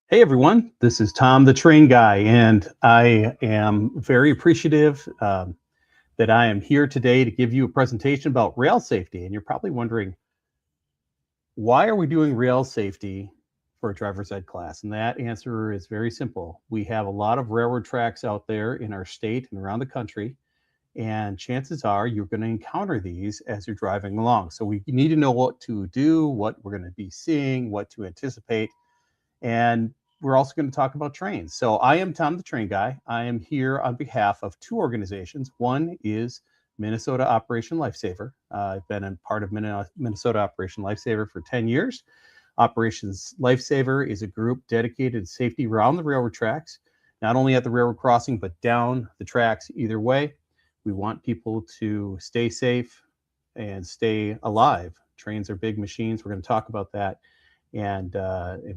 Hey everyone, this is Tom the Train Guy, and I am very appreciative that I am here today to give you a presentation about rail safety. And you're probably wondering, why are we doing rail safety for a driver's ed class? And that answer is very simple. We have a lot of railroad tracks out there in our state and around the country, and chances are you're going to encounter these as you're driving along. So we need to know what to do, what we're going to be seeing, what to anticipate. And we're also going to talk about trains. So I am Tom the Train Guy. I am here on behalf of two organizations. One is Minnesota Operation Lifesaver. I've been a part of Minnesota Operation Lifesaver for 10 years. Operations Lifesaver is a group dedicated to safety around the railroad tracks, not only at the railroad crossing, but down the tracks either way. We want people to stay safe and stay alive. Trains are big machines. We're going to talk about that. And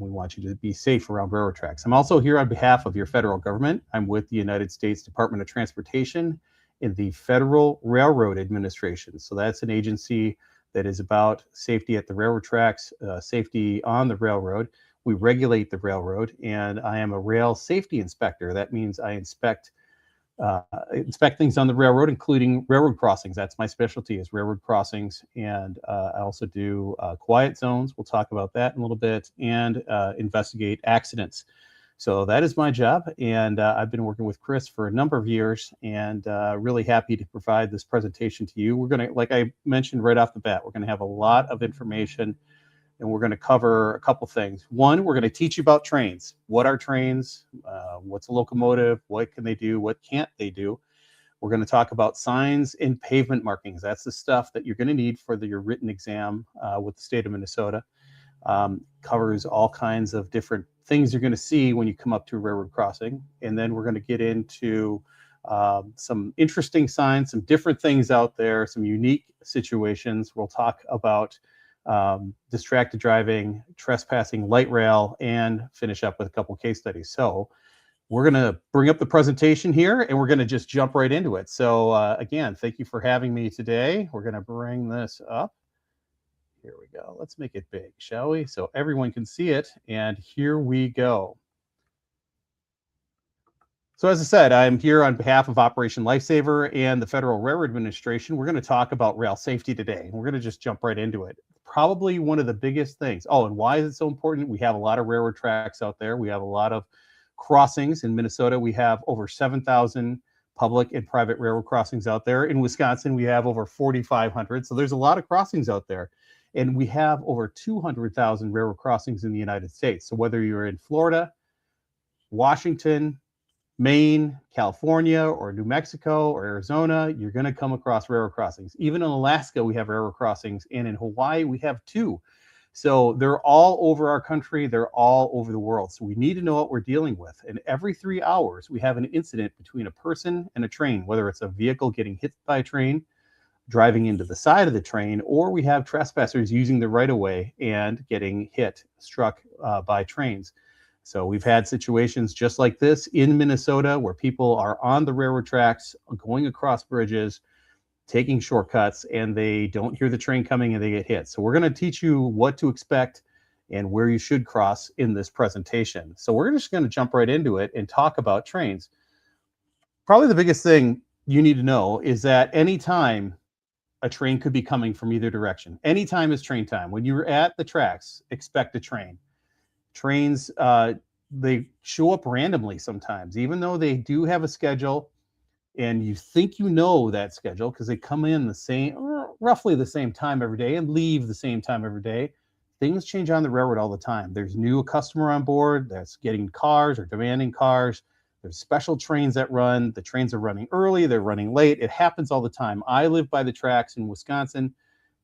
we want you to be safe around railroad tracks. I'm also here on behalf of your federal government. I'm with the United States Department of Transportation in the Federal Railroad Administration. So that's an agency that is about safety at the railroad tracks, safety on the railroad. We regulate the railroad, and I am a rail safety inspector. That means I inspect things on the railroad, including railroad crossings. That's my specialty, is railroad crossings. And I also do quiet zones. We'll talk about that in a little bit, and investigate accidents. So that is my job. And I've been working with Chris for a number of years, and really happy to provide this presentation to you. We're going to, like I mentioned right off the bat, we're going to have a lot of information, and we're going to cover a couple things. One, we're going to teach you about trains. What are trains? What's a locomotive? What can they do? What can't they do? We're going to talk about signs and pavement markings. That's the stuff that you're going to need for your written exam with the state of Minnesota. Covers all kinds of different things you're going to see when you come up to a railroad crossing. And then we're going to get into some interesting signs, some different things out there, some unique situations. We'll talk about distracted driving, trespassing, light rail, and finish up with a couple case studies. So we're going to bring up the presentation here, and we're going to just jump right into it. So again, thank you for having me today. We're going to bring this up. Here we go. Let's make it big, shall we? So everyone can see it. And here we go. So as I said, I'm here on behalf of Operation Lifesaver and the Federal Railroad Administration. We're going to talk about rail safety today. We're going to just jump right into it. Probably one of the biggest things. Oh, and why is it so important? We have a lot of railroad tracks out there. We have a lot of crossings in Minnesota. We have over 7,000 public and private railroad crossings out there. In Wisconsin, we have over 4,500. So there's a lot of crossings out there. And we have over 200,000 railroad crossings in the United States. So whether you're in Florida, Washington, Maine, California, or New Mexico, or Arizona, you're going to come across railroad crossings. Even in Alaska, we have railroad crossings, and in Hawaii, we have two. So they're all over our country. They're all over the world. So we need to know what we're dealing with. And every 3 hours, we have an incident between a person and a train, whether it's a vehicle getting hit by a train, driving into the side of the train, or we have trespassers using the right-of-way and getting struck by trains. So we've had situations just like this in Minnesota where people are on the railroad tracks, going across bridges, taking shortcuts, and they don't hear the train coming and they get hit. So we're going to teach you what to expect and where you should cross in this presentation. So we're just going to jump right into it and talk about trains. Probably the biggest thing you need to know is that anytime a train could be coming from either direction. Anytime is train time. When you're at the tracks, expect a train. Trains, they show up randomly sometimes, even though they do have a schedule, and you think you know that schedule because they come in roughly the same time every day and leave the same time every day. Things change on the railroad all the time. There's new customer on board that's getting cars or demanding cars. There's special trains that run. The trains are running early, they're running late. It happens all the time. I live by the tracks in Wisconsin.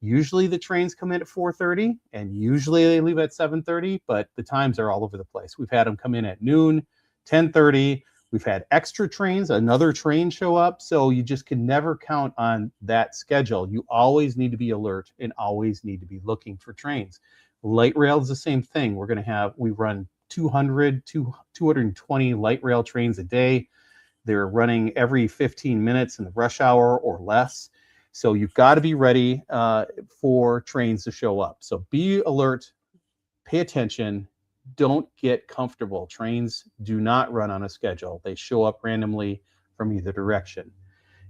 Usually the trains come in at 4:30 and usually they leave at 7:30, but the times are all over the place. We've had them come in at noon, 10:30. We've had extra trains, another train show up. So you just can never count on that schedule. You always need to be alert and always need to be looking for trains. Light rail is the same thing. We run 220 light rail trains a day. They're running every 15 minutes in the rush hour or less. So you've got to be ready for trains to show up. So be alert, pay attention, don't get comfortable. Trains do not run on a schedule. They show up randomly from either direction.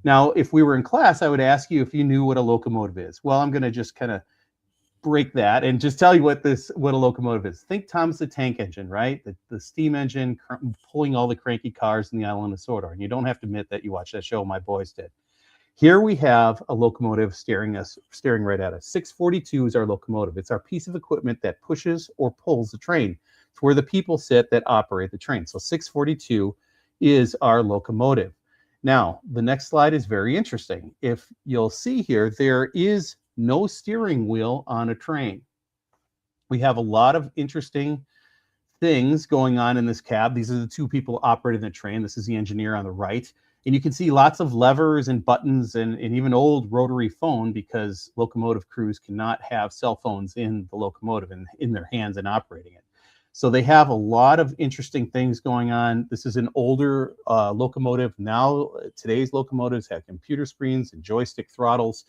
Now, if we were in class, I would ask you if you knew what a locomotive is. Well, I'm going to just kind of break that and just tell you what a locomotive is. Think Thomas the Tank Engine, right? The steam engine pulling all the cranky cars in the Island of Sodor. And you don't have to admit that you watched that show. My boys did. Here we have a locomotive staring right at us. 642 is our locomotive. It's our piece of equipment that pushes or pulls the train. It's where the people sit that operate the train. So 642 is our locomotive. Now, the next slide is very interesting. If you'll see here, there is no steering wheel on a train. We have a lot of interesting things going on in this cab. These are the two people operating the train. This is the engineer on the right. And you can see lots of levers and buttons and even old rotary phone, because locomotive crews cannot have cell phones in the locomotive and in their hands and operating it. So they have a lot of interesting things going on. This is an older locomotive. Now, today's locomotives have computer screens and joystick throttles.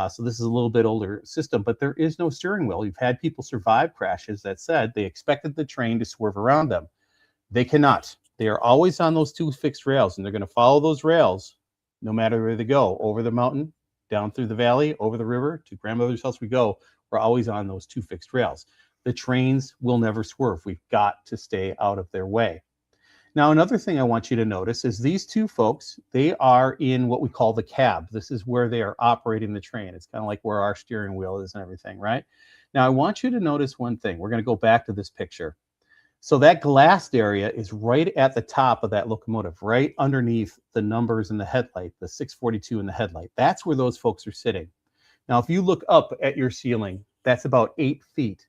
So this is a little bit older system, but there is no steering wheel. You've had people survive crashes that said they expected the train to swerve around them. They cannot. They are always on those two fixed rails, and they're going to follow those rails no matter where they go. Over the mountain, down through the valley, over the river, to grandmother's house we go. We're always on those two fixed rails. The trains will never swerve. We've got to stay out of their way. Now, another thing I want you to notice is these two folks, they are in what we call the cab. This is where they are operating the train. It's kind of like where our steering wheel is and everything, right? Now, I want you to notice one thing. We're going to go back to this picture. So that glassed area is right at the top of that locomotive, right underneath the numbers in the headlight, the 642 in the headlight. That's where those folks are sitting. Now, if you look up at your ceiling, that's about 8 feet.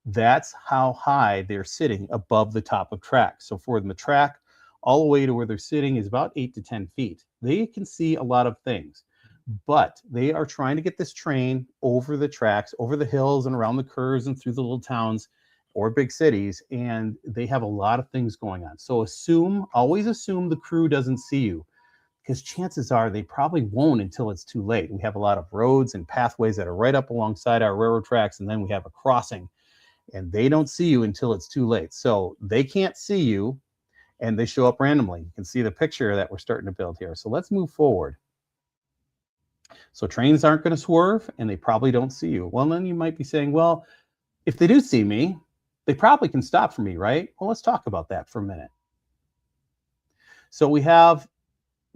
That's how high they're sitting above the top of tracks. So for the track, all the way to where they're sitting is about 8 to 10 feet. They can see a lot of things, but they are trying to get this train over the tracks, over the hills and around the curves and through the little towns or big cities, and they have a lot of things going on. So always assume the crew doesn't see you, because chances are they probably won't until it's too late. We have a lot of roads and pathways that are right up alongside our railroad tracks, and then we have a crossing, and they don't see you until it's too late. So they can't see you, and they show up randomly. You can see the picture that we're starting to build here. So let's move forward. So trains aren't going to swerve, and they probably don't see you. Well, then you might be saying, well, if they do see me, they probably can stop for me, right? Well, let's talk about that for a minute. So we have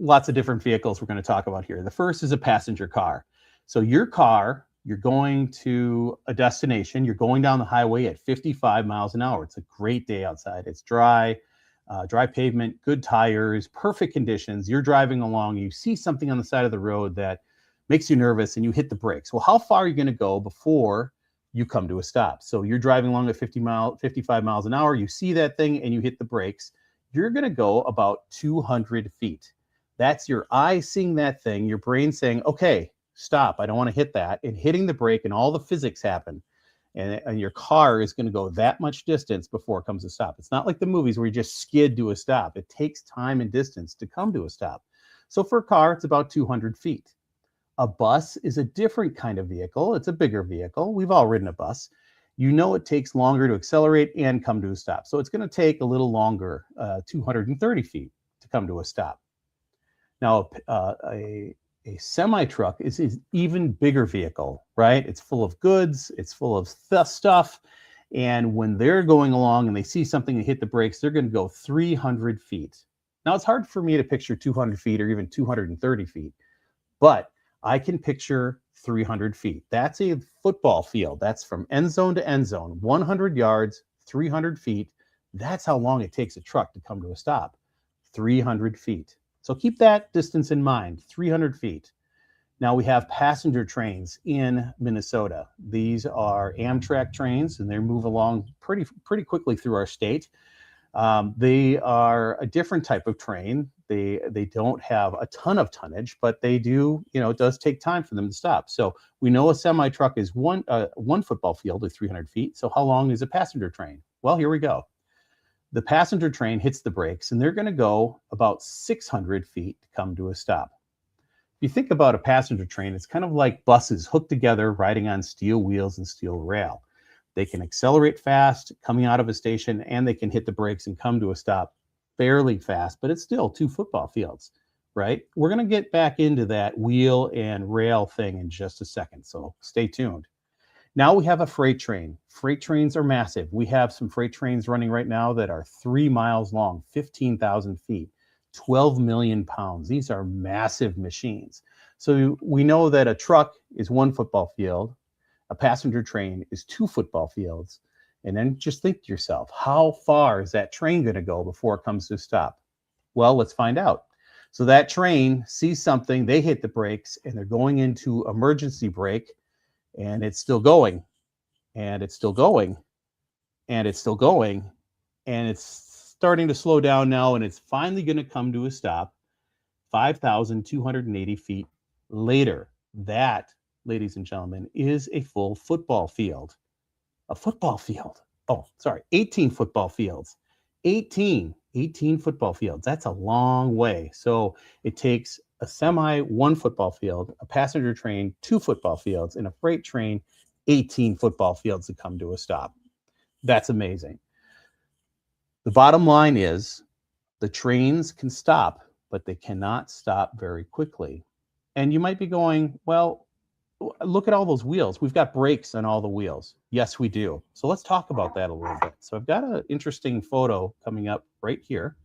lots of different vehicles we're going to talk about here. The first is a passenger car. So your car, you're going to a destination. You're going down the highway at 55 miles an hour. It's a great day outside. It's dry pavement, good tires, perfect conditions. You're driving along. You see something on the side of the road that makes you nervous, and you hit the brakes. Well, how far are you going to go before you come to a stop? So you're driving along at 55 miles an hour. You see that thing and you hit the brakes. You're going to go about 200 feet. That's your eye seeing that thing, your brain saying, okay, stop. I don't want to hit that. And hitting the brake, and all the physics happen. And your car is going to go that much distance before it comes to stop. It's not like the movies where you just skid to a stop. It takes time and distance to come to a stop. So for a car, it's about 200 feet. A bus is a different kind of vehicle. It's a bigger vehicle. We've all ridden a bus. You know it takes longer to accelerate and come to a stop. So it's going to take a little longer, 230 feet to come to a stop. Now, a semi-truck is an even bigger vehicle, right? It's full of goods. It's full of stuff. And when they're going along and they see something and hit the brakes, they're going to go 300 feet. Now, it's hard for me to picture 200 feet or even 230 feet, but I can picture 300 feet. That's a football field. That's from end zone to end zone, 100 yards, 300 feet. That's how long it takes a truck to come to a stop, 300 feet. So keep that distance in mind, 300 feet. Now we have passenger trains in Minnesota. These are Amtrak trains, and they move along pretty quickly through our state. They are a different type of train. They don't have a ton of tonnage, but they do, it does take time for them to stop. So we know a semi truck is one football field of 300 feet. So how long is a passenger train? Well, here we go. The passenger train hits the brakes, and they're going to go about 600 feet to come to a stop. If you think about a passenger train, it's kind of like buses hooked together, riding on steel wheels and steel rail. They can accelerate fast coming out of a station, and they can hit the brakes and come to a stop fairly fast, but it's still 2 football fields, right? We're going to get back into that wheel and rail thing in just a second, so stay tuned. Now we have a freight train. Freight trains are massive. We have some freight trains running right now that are 3 miles long, 15,000 feet, 12 million pounds. These are massive machines. So we know that a truck is 1 football field, a passenger train is 2 football fields. And then just think to yourself, how far is that train going to go before it comes to a stop? Well, let's find out. So that train sees something, they hit the brakes, and they're going into emergency brake, and it's still going, and it's still going, and it's still going, and it's starting to slow down now, and it's finally going to come to a stop 5,280 feet later. That, ladies and gentlemen, is a full football field. A football field. Oh, sorry, 18 football fields. 18 football fields. That's a long way. So it takes a semi 1 football field, a passenger train 2 football fields, and a freight train 18 football fields to come to a stop. That's amazing. The bottom line is the trains can stop, but they cannot stop very quickly. And you might be going, well, look at all those wheels. We've got brakes on all the wheels. Yes, we do. So let's talk about that a little bit. So I've got an interesting photo coming up right here.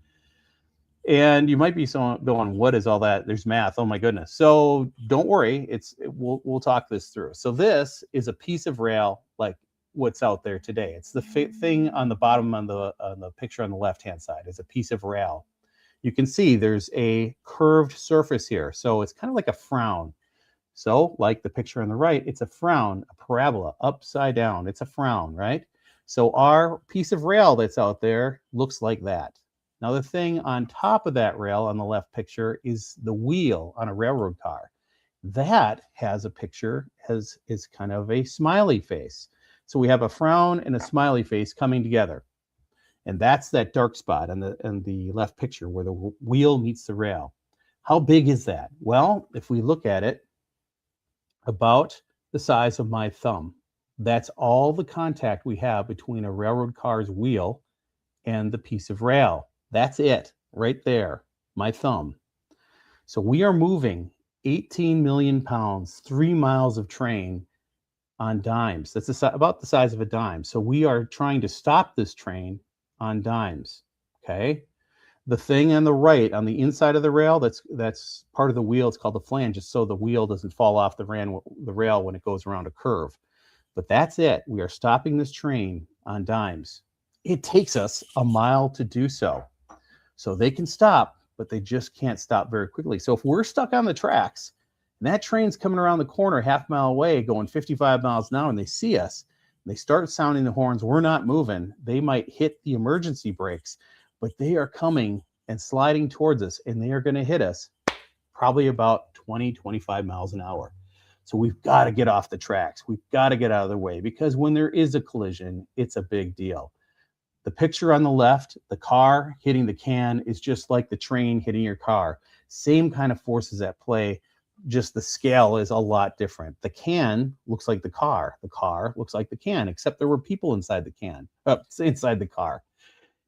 And you might be going, what is all that? There's math. Oh my goodness. So don't worry. We'll talk this through. So this is a piece of rail like what's out there today. It's the thing on the bottom on the picture on the left-hand side is a piece of rail. You can see there's a curved surface here. So it's kind of like a frown. So like the picture on the right, it's a frown, a parabola, upside down. It's a frown, right? So our piece of rail that's out there looks like that. Now the thing on top of that rail on the left picture is the wheel on a railroad car. That has a picture is kind of a smiley face. So we have a frown and a smiley face coming together. And that's that dark spot on the left picture where the wheel meets the rail. How big is that? Well, if we look at it, about the size of my thumb. That's all the contact we have between a railroad car's wheel and the piece of rail. That's it right there, my thumb. So we are moving 18 million pounds, 3 miles of train on dimes. That's about the size of a dime. So we are trying to stop this train on dimes, okay? The thing on the right, on the inside of the rail, that's part of the wheel. It's called the flange, just so the wheel doesn't fall off the rail when it goes around a curve. But that's it. We are stopping this train on dimes. It takes us a mile to do so. So they can stop, but they just can't stop very quickly. So if we're stuck on the tracks, and that train's coming around the corner half-mile away, going 55 miles an hour, and they see us, and they start sounding the horns, we're not moving, they might hit the emergency brakes, but they are coming and sliding towards us, and they are going to hit us probably about 20, 25 miles an hour. So we've got to get off the tracks. We've got to get out of their way, because when there is a collision, it's a big deal. The picture on the left, the car hitting the can, is just like the train hitting your car. Same kind of forces at play, just the scale is a lot different. The can looks like the car looks like the can, except there were people inside the can, inside the car.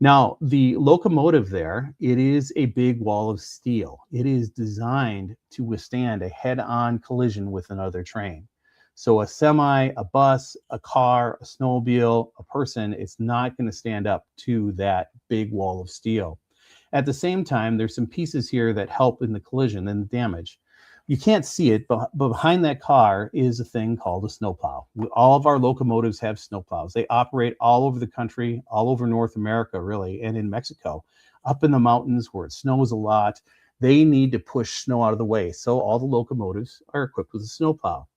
Now, the locomotive there, it is a big wall of steel. It is designed to withstand a head-on collision with another train. So a semi, a bus, a car, a snowmobile, a person, it's not going to stand up to that big wall of steel. At the same time, there's some pieces here that help in the collision and the damage. You can't see it, but behind that car is a thing called a snowplow. All of our locomotives have snowplows. They operate all over the country, all over North America, really, and in Mexico. Up in the mountains where it snows a lot, they need to push snow out of the way. So all the locomotives are equipped with a snowplow.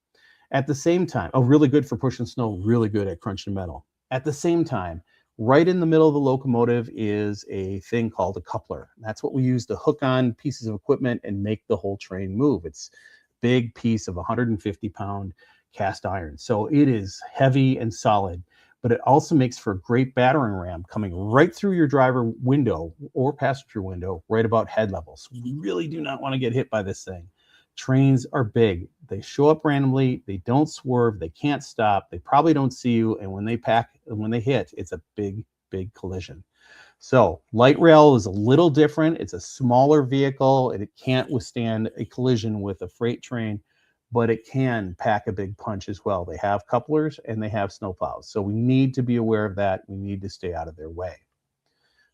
At the same time, really good for pushing snow, really good at crunching metal. At the same time, right in the middle of the locomotive is a thing called a coupler. That's what we use to hook on pieces of equipment and make the whole train move. It's a big piece of 150-pound cast iron. So it is heavy and solid, but it also makes for a great battering ram coming right through your driver window or passenger window, right about head level. So we really do not want to get hit by this thing. Trains are big. They show up randomly. They don't swerve. They can't stop. They probably don't see you. And when they hit, it's a big, big collision. So light rail is a little different. It's a smaller vehicle and it can't withstand a collision with a freight train, but it can pack a big punch as well. They have couplers and they have snowplows. So we need to be aware of that. We need to stay out of their way.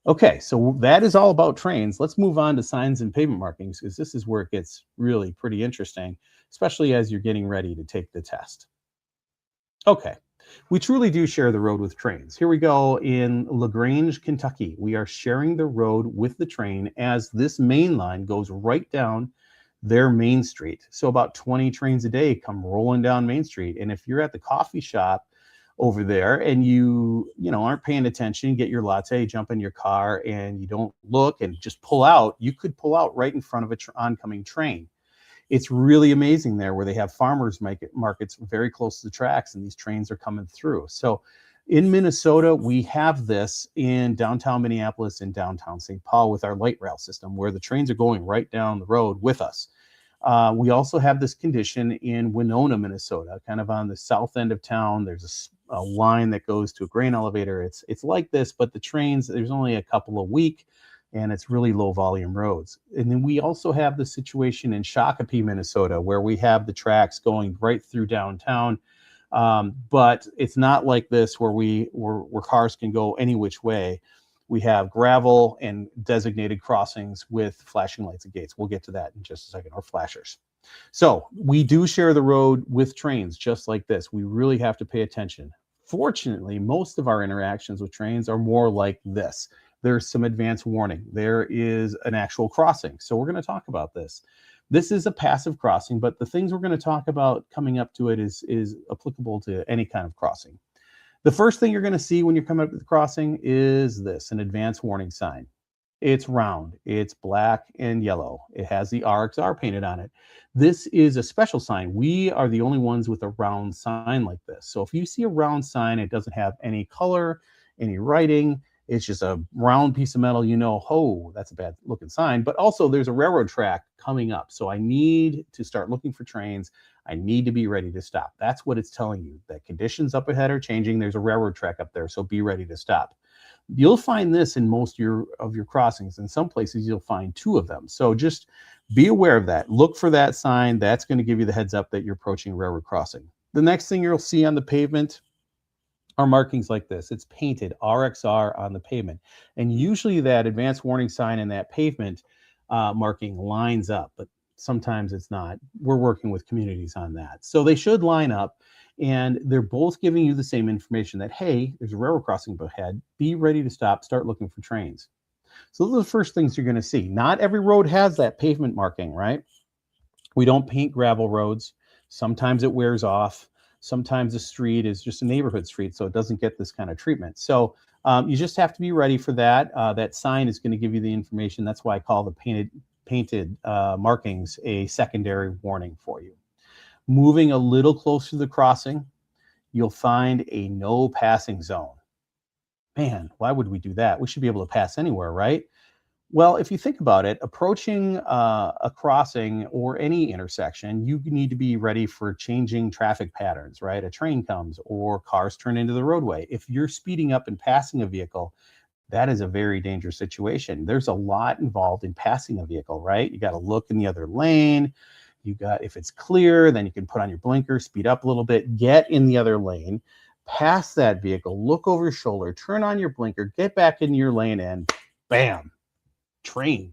Okay, so that is all about trains. Let's move on to signs and pavement markings because this is where it gets really pretty interesting, especially as you're getting ready to take the test. Okay, we truly do share the road with trains. Here we go in LaGrange, Kentucky. We are sharing the road with the train as this main line goes right down their main street. So about 20 trains a day come rolling down Main Street. And if you're at the coffee shop over there and you aren't paying attention, get your latte, jump in your car, and you don't look and just pull out, you could pull out right in front of an oncoming train. It's really amazing there where they have farmers markets very close to the tracks and these trains are coming through. So in Minnesota, we have this in downtown Minneapolis and downtown St. Paul with our light rail system where the trains are going right down the road with us. We also have this condition in Winona, Minnesota, kind of on the south end of town. There's a line that goes to a grain elevator. It's like this, but the trains, there's only a couple a week, and it's really low volume roads. And then we also have the situation in Shakopee, Minnesota, where we have the tracks going right through downtown. But it's not like this where cars can go any which way. We have gravel and designated crossings with flashing lights and gates. We'll get to that in just a second, or flashers. So we do share the road with trains just like this. We really have to pay attention. Fortunately, most of our interactions with trains are more like this. There's some advance warning. There is an actual crossing. So we're going to talk about this. This is a passive crossing, but the things we're going to talk about coming up to it is applicable to any kind of crossing. The first thing you're going to see when you're coming up to the crossing is this, an advance warning sign. It's round, it's black and yellow. It has the RXR painted on it. This is a special sign. We are the only ones with a round sign like this. So if you see a round sign, it doesn't have any color, any writing. It's just a round piece of metal, oh, that's a bad looking sign. But also there's a railroad track coming up. So I need to start looking for trains. I need to be ready to stop. That's what it's telling you, that conditions up ahead are changing. There's a railroad track up there, so be ready to stop. You'll find this in most of your crossings. In some places, you'll find two of them. So just be aware of that. Look for that sign. That's going to give you the heads up that you're approaching a railroad crossing. The next thing you'll see on the pavement are markings like this. It's painted RXR on the pavement. And usually that advanced warning sign and that pavement marking lines up, but sometimes it's not. We're working with communities on that. So they should line up, and they're both giving you the same information that, hey, there's a railroad crossing ahead. Be ready to stop, start looking for trains. So those are the first things you're going to see. Not every road has that pavement marking, right? We don't paint gravel roads. Sometimes it wears off. Sometimes the street is just a neighborhood street, so it doesn't get this kind of treatment. So you just have to be ready for that. That sign is going to give you the information. That's why I call the painted markings a secondary warning for you. Moving a little closer to the crossing, you'll find a no passing zone. Man, why would we do that? We should be able to pass anywhere, right? Well, if you think about it, approaching a crossing or any intersection, you need to be ready for changing traffic patterns, right? A train comes or cars turn into the roadway. If you're speeding up and passing a vehicle, that is a very dangerous situation. There's a lot involved in passing a vehicle, right? You got to look in the other lane. If it's clear, then you can put on your blinker, speed up a little bit, get in the other lane, pass that vehicle, look over your shoulder, turn on your blinker, get back in your lane, and bam, train.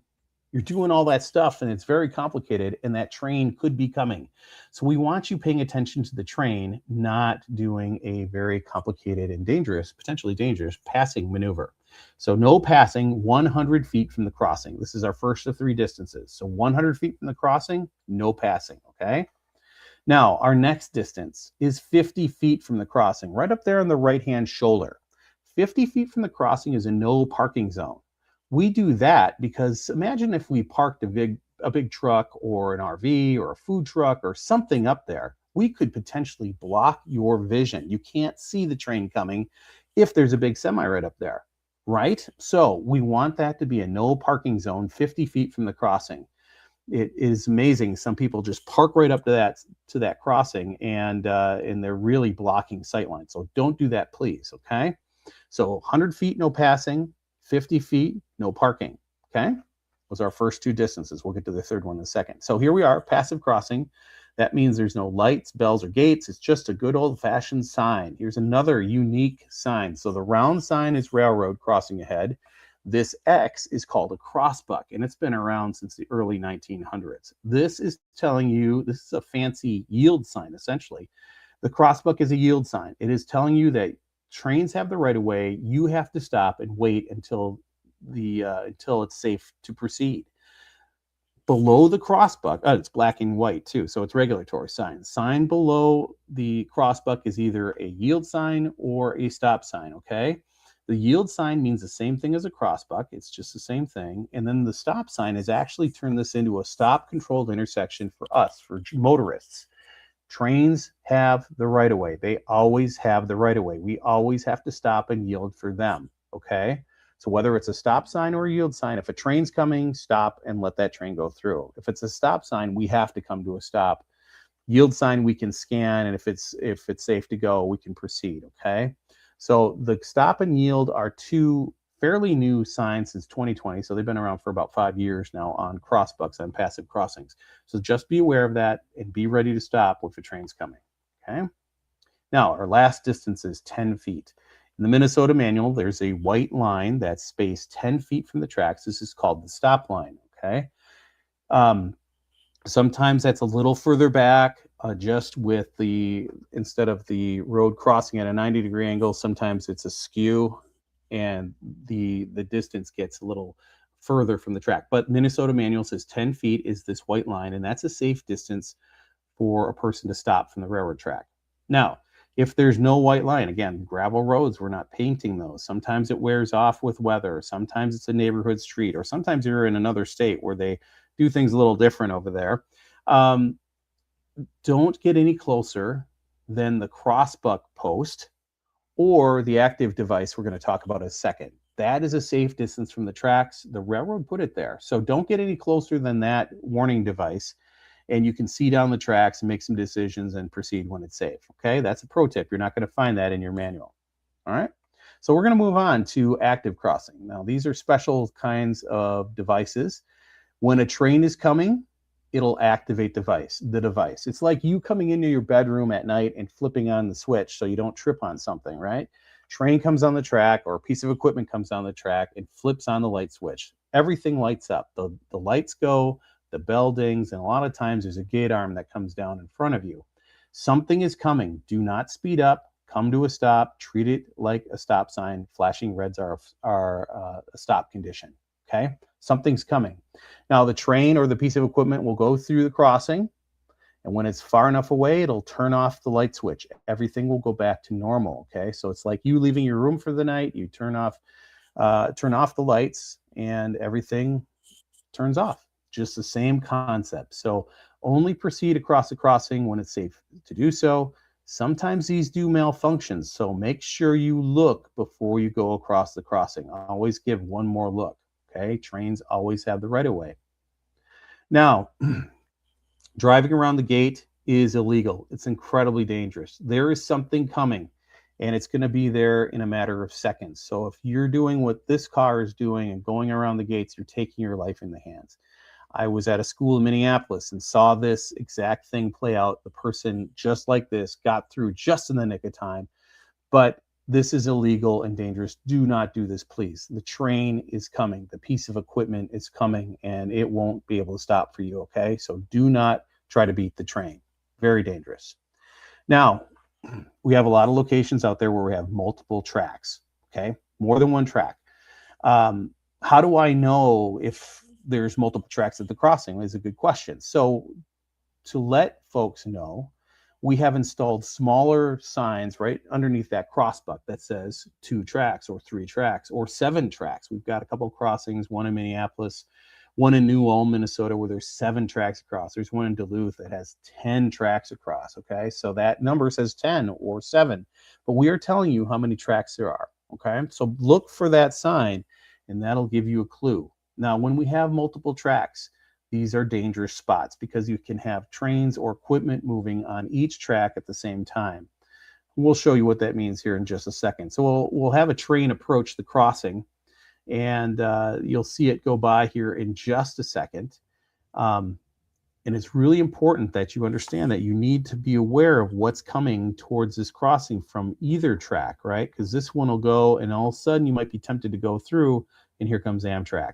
You're doing all that stuff and it's very complicated, and that train could be coming. So we want you paying attention to the train, not doing a very complicated and potentially dangerous passing maneuver. So no passing 100 feet from the crossing. This is our first of three distances. So 100 feet from the crossing, no passing, okay? Now, our next distance is 50 feet from the crossing, right up there on the right-hand shoulder. 50 feet from the crossing is a no parking zone. We do that because imagine if we parked a big truck or an RV or a food truck or something up there. We could potentially block your vision. You can't see the train coming if there's a big semi right up there, right? So we want that to be a no parking zone 50 feet from the crossing. It is amazing. Some people just park right up to that crossing, and they're really blocking sight lines. So don't do that, please. Okay. So 100 feet, no passing. 50 feet, no parking. Okay. Those are our first two distances. We'll get to the third one in a second. So here we are, passive crossing. That means there's no lights, bells, or gates. It's just a good old-fashioned sign. Here's another unique sign. So the round sign is railroad crossing ahead. This X is called a crossbuck, and it's been around since the early 1900s. This is telling you, this is a fancy yield sign, essentially. The crossbuck is a yield sign. It is telling you that trains have the right of way. You have to stop and wait until it's safe to proceed. Below the crossbuck, it's black and white too, so it's regulatory sign. Sign below the crossbuck is either a yield sign or a stop sign, okay? The yield sign means the same thing as a crossbuck. It's just the same thing. And then the stop sign has actually turned this into a stop controlled intersection for us, for motorists. Trains have the right of way. They always have the right of way. We always have to stop and yield for them, okay? So whether it's a stop sign or a yield sign, if a train's coming, stop and let that train go through. If it's a stop sign, we have to come to a stop. Yield sign, we can scan, and if it's safe to go, we can proceed, okay? So the stop and yield are two fairly new signs since 2020. So they've been around for about 5 years now on crossbucks, on passive crossings. So just be aware of that and be ready to stop if a train's coming, okay? Now, our last distance is 10 feet. In the Minnesota manual, there's a white line that's spaced 10 feet from the tracks. This is called the stop line, okay? Sometimes that's a little further back, just with instead of the road crossing at a 90-degree angle, sometimes it's askew, and the distance gets a little further from the track. But Minnesota manual says 10 feet is this white line, and that's a safe distance for a person to stop from the railroad track. Now, if there's no white line, again, gravel roads, we're not painting those. Sometimes it wears off with weather. Sometimes it's a neighborhood street, or sometimes you're in another state where they do things a little different over there. Don't get any closer than the crossbuck post or the active device we're going to talk about in a second. That is a safe distance from the tracks. The railroad put it there. So don't get any closer than that warning device, and you can see down the tracks and make some decisions and proceed when it's safe, okay? That's a pro tip. You're not going to find that in your manual, all right? So we're going to move on to active crossing. Now, these are special kinds of devices. When a train is coming, it'll activate the device. It's like you coming into your bedroom at night and flipping on the switch so you don't trip on something, right? Train comes on the track, or a piece of equipment comes on the track and flips on the light switch. Everything lights up. The lights go, the bell dings, and a lot of times there's a gate arm that comes down in front of you. Something is coming. Do not speed up. Come to a stop. Treat it like a stop sign. Flashing reds are a stop condition, okay? Something's coming. Now, the train or the piece of equipment will go through the crossing, and when it's far enough away, it'll turn off the light switch. Everything will go back to normal, okay? So it's like you leaving your room for the night. You turn off the lights, and everything turns off. Just the same concept. So only proceed across the crossing when it's safe to do so. Sometimes these do malfunction, so make sure you look before you go across the crossing. Always give one more look. Okay, trains always have the right of way. Now, driving around the gate is illegal. It's incredibly dangerous. There is something coming, and it's going to be there in a matter of seconds. So if you're doing what this car is doing and going around the gates, you're taking your life in the hands. I was at a school in Minneapolis and saw this exact thing play out. The person, just like this, got through just in the nick of time, but this is illegal and dangerous. Do not do this, please. The train is coming. The piece of equipment is coming, and it won't be able to stop for you, okay? So do not try to beat the train. Very dangerous. Now, we have a lot of locations out there where we have multiple tracks, okay? More than one track. How do I know if there's multiple tracks at the crossing? Is a good question. So to let folks know, we have installed smaller signs right underneath that crossbuck that says 2 tracks or 3 tracks or 7 tracks. We've got a couple of crossings, one in Minneapolis, one in New Ulm, Minnesota, where there's 7 tracks across. There's one in Duluth that has 10 tracks across, okay? So that number says 10 or 7, but we are telling you how many tracks there are, okay? So look for that sign, and that'll give you a clue. Now, when we have multiple tracks, these are dangerous spots because you can have trains or equipment moving on each track at the same time. We'll show you what that means here in just a second. So we'll have a train approach the crossing, and you'll see it go by here in just a second. Um, and it's really important that you understand that you need to be aware of what's coming towards this crossing from either track, right? Because this one will go, and all of a sudden you might be tempted to go through, and here comes Amtrak.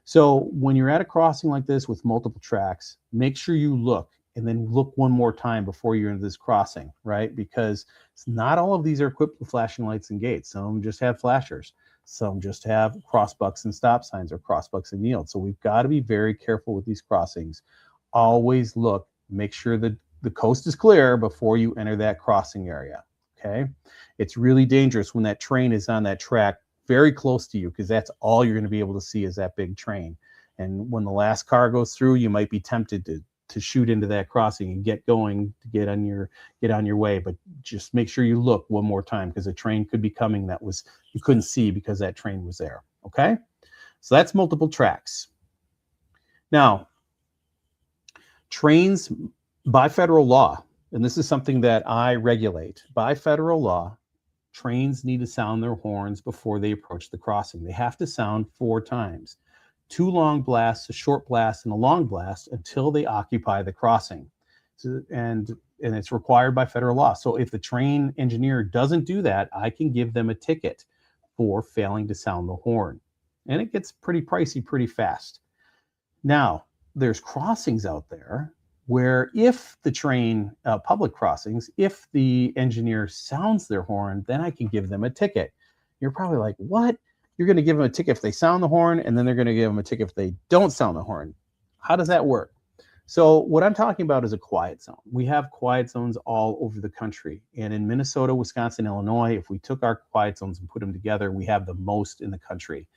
So when you're at a crossing like this with multiple tracks, make sure you look and then look one more time before you're into this crossing, right? Because it's not all of these are equipped with flashing lights and gates. Some of them just have flashers. Some just have crossbucks and stop signs or crossbucks and yield. So we've got to be very careful with these crossings. Always look, make sure that the coast is clear before you enter that crossing area, okay? It's really dangerous when that train is on that track very close to you, because that's all you're going to be able to see is that big train. And when the last car goes through, you might be tempted to shoot into that crossing and get going to get on your way. But just make sure you look one more time, because a train could be coming that was you couldn't see because that train was there. Okay, so that's multiple tracks. Now, trains by federal law, and this is something that I regulate by federal law. Trains need to sound their horns before they approach the crossing. They have to sound 4 times. 2 long blasts, a short blast, and a long blast until they occupy the crossing. So, and it's required by federal law. So if the train engineer doesn't do that, I can give them a ticket for failing to sound the horn. And it gets pretty pricey pretty fast. Now, there's crossings out there where if the train, public crossings, if the engineer sounds their horn, then I can give them a ticket. You're probably like, what? You're going to give them a ticket if they sound the horn, and then they're going to give them a ticket if they don't sound the horn. How does that work? So what I'm talking about is a quiet zone. We have quiet zones all over the country. And in Minnesota, Wisconsin, Illinois, if we took our quiet zones and put them together, we have the most in the country.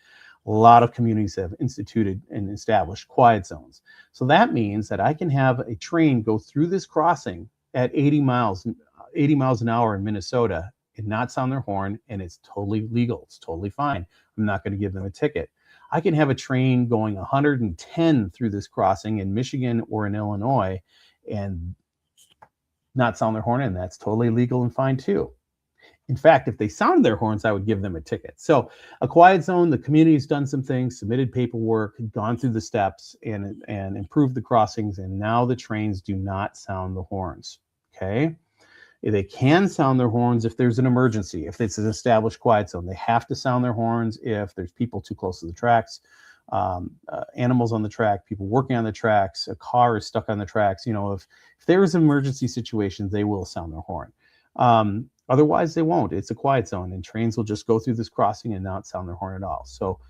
A lot of communities have instituted and established quiet zones. So that means that I can have a train go through this crossing at 80 miles an hour in Minnesota and not sound their horn, and it's totally legal. It's totally fine. I'm not going to give them a ticket. I can have a train going 110 through this crossing in Michigan or in Illinois and not sound their horn, and that's totally legal and fine too. In fact, if they sounded their horns, I would give them a ticket. So a quiet zone, the community's done some things, submitted paperwork, gone through the steps, and improved the crossings, and now the trains do not sound the horns, okay? They can sound their horns if there's an emergency. If it's an established quiet zone, they have to sound their horns if there's people too close to the tracks, animals on the track, people working on the tracks, a car is stuck on the tracks. You know, if there is an emergency situation, they will sound their horn. Otherwise, they won't. It's a quiet zone, and trains will just go through this crossing and not sound their horn at all. So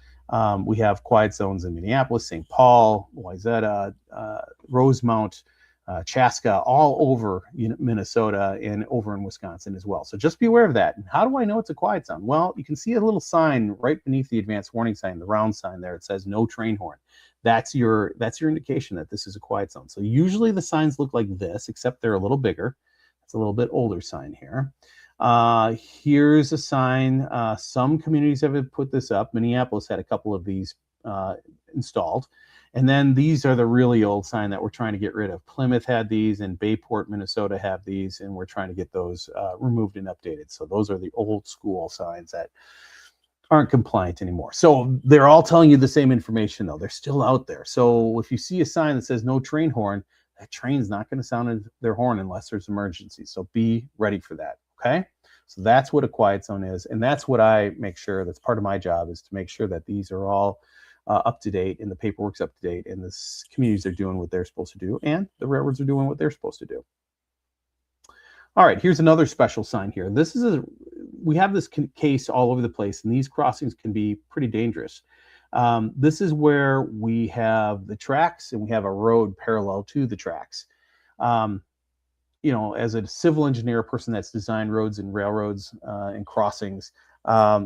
we have quiet zones in Minneapolis, St. Paul, Wayzata, Rosemount, Chaska, all over Minnesota and over in Wisconsin as well. So just be aware of that. And how do I know it's a quiet zone? Well, you can see a little sign right beneath the advanced warning sign, the round sign there. It says no train horn. That's your indication that this is a quiet zone. So usually the signs look like this, except they're a little bigger. It's a little bit older sign here. Here's a sign. Some communities have put this up. Minneapolis had a couple of these installed. And then these are the really old sign that we're trying to get rid of. Plymouth had these, and Bayport, Minnesota have these, and we're trying to get those removed and updated. So those are the old school signs that aren't compliant anymore. So they're all telling you the same information, though. They're still out there. So if you see a sign that says no train horn, that train's not going to sound their horn unless there's emergency. So be ready for that, okay? So that's what a quiet zone is, and that's what I make sure, that's part of my job, is to make sure that these are all up to date, and the paperwork's up to date, and the communities are doing what they're supposed to do, and the railroads are doing what they're supposed to do. All right, here's another special sign here. We have this case all over the place, and these crossings can be pretty dangerous. This is where we have the tracks and we have a road parallel to the tracks. You know, as a civil engineer, a person that's designed roads and railroads and crossings,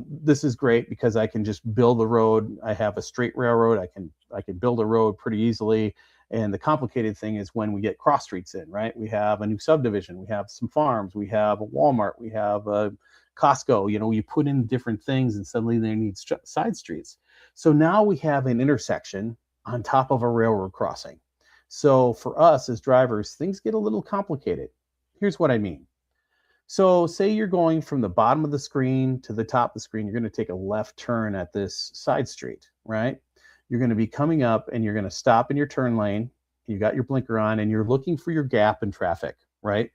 this is great because I can just build a road. I have a straight railroad. I can build a road pretty easily. And the complicated thing is when we get cross streets in, right? We have a new subdivision. We have some farms. We have a Walmart. We have a Costco. You know, you put in different things and suddenly they need side streets. So now we have an intersection on top of a railroad crossing. So for us as drivers, things get a little complicated. Here's what I mean. So say you're going from the bottom of the screen to the top of the screen, you're going to take a left turn at this side street, right? You're going to be coming up and you're going to stop in your turn lane. You got your blinker on and you're looking for your gap in traffic, right?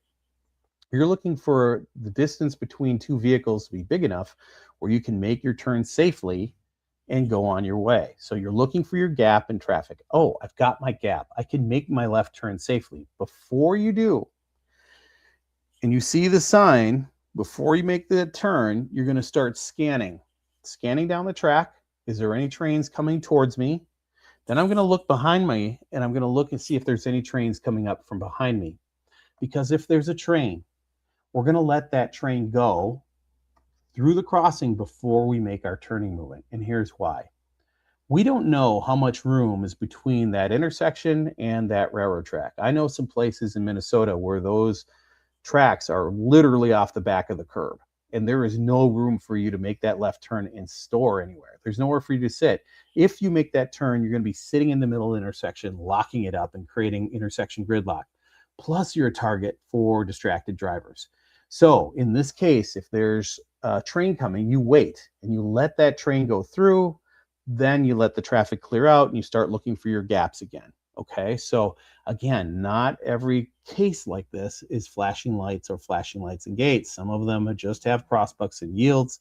You're looking for the distance between two vehicles to be big enough where you can make your turn safely and go on your way. So you're looking for your gap in traffic. Oh, I've got my gap. I can make my left turn safely. Before you do, and you see the sign, before you make the turn, you're going to start scanning down the track. Is there any trains coming towards me? Then I'm going to look behind me and I'm going to look and see if there's any trains coming up from behind me. Because if there's a train, we're going to let that train go through the crossing before we make our turning movement. And here's why. We don't know how much room is between that intersection and that railroad track. I know some places in Minnesota where those tracks are literally off the back of the curb, and there is no room for you to make that left turn and store anywhere. There's nowhere for you to sit. If you make that turn, you're going to be sitting in the middle of the intersection, locking it up and creating intersection gridlock. Plus, you're a target for distracted drivers. So in this case, if there's a train coming, you wait and you let that train go through. Then you let the traffic clear out and you start looking for your gaps again. Okay, so again, not every case like this is flashing lights or flashing lights and gates. Some of them just have crossbucks and yields,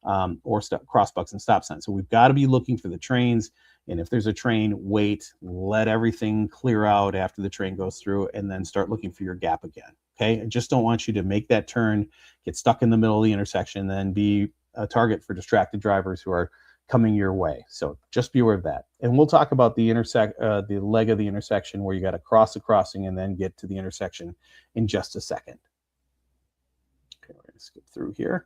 or crossbucks and stop signs. So we've got to be looking for the trains. And if there's a train, wait, let everything clear out after the train goes through, and then start looking for your gap again. Okay, I just don't want you to make that turn, get stuck in the middle of the intersection, and then be a target for distracted drivers who are coming your way. So just be aware of that. And we'll talk about the leg of the intersection where you got to cross the crossing and then get to the intersection in just a second. Okay, we're going to skip through here.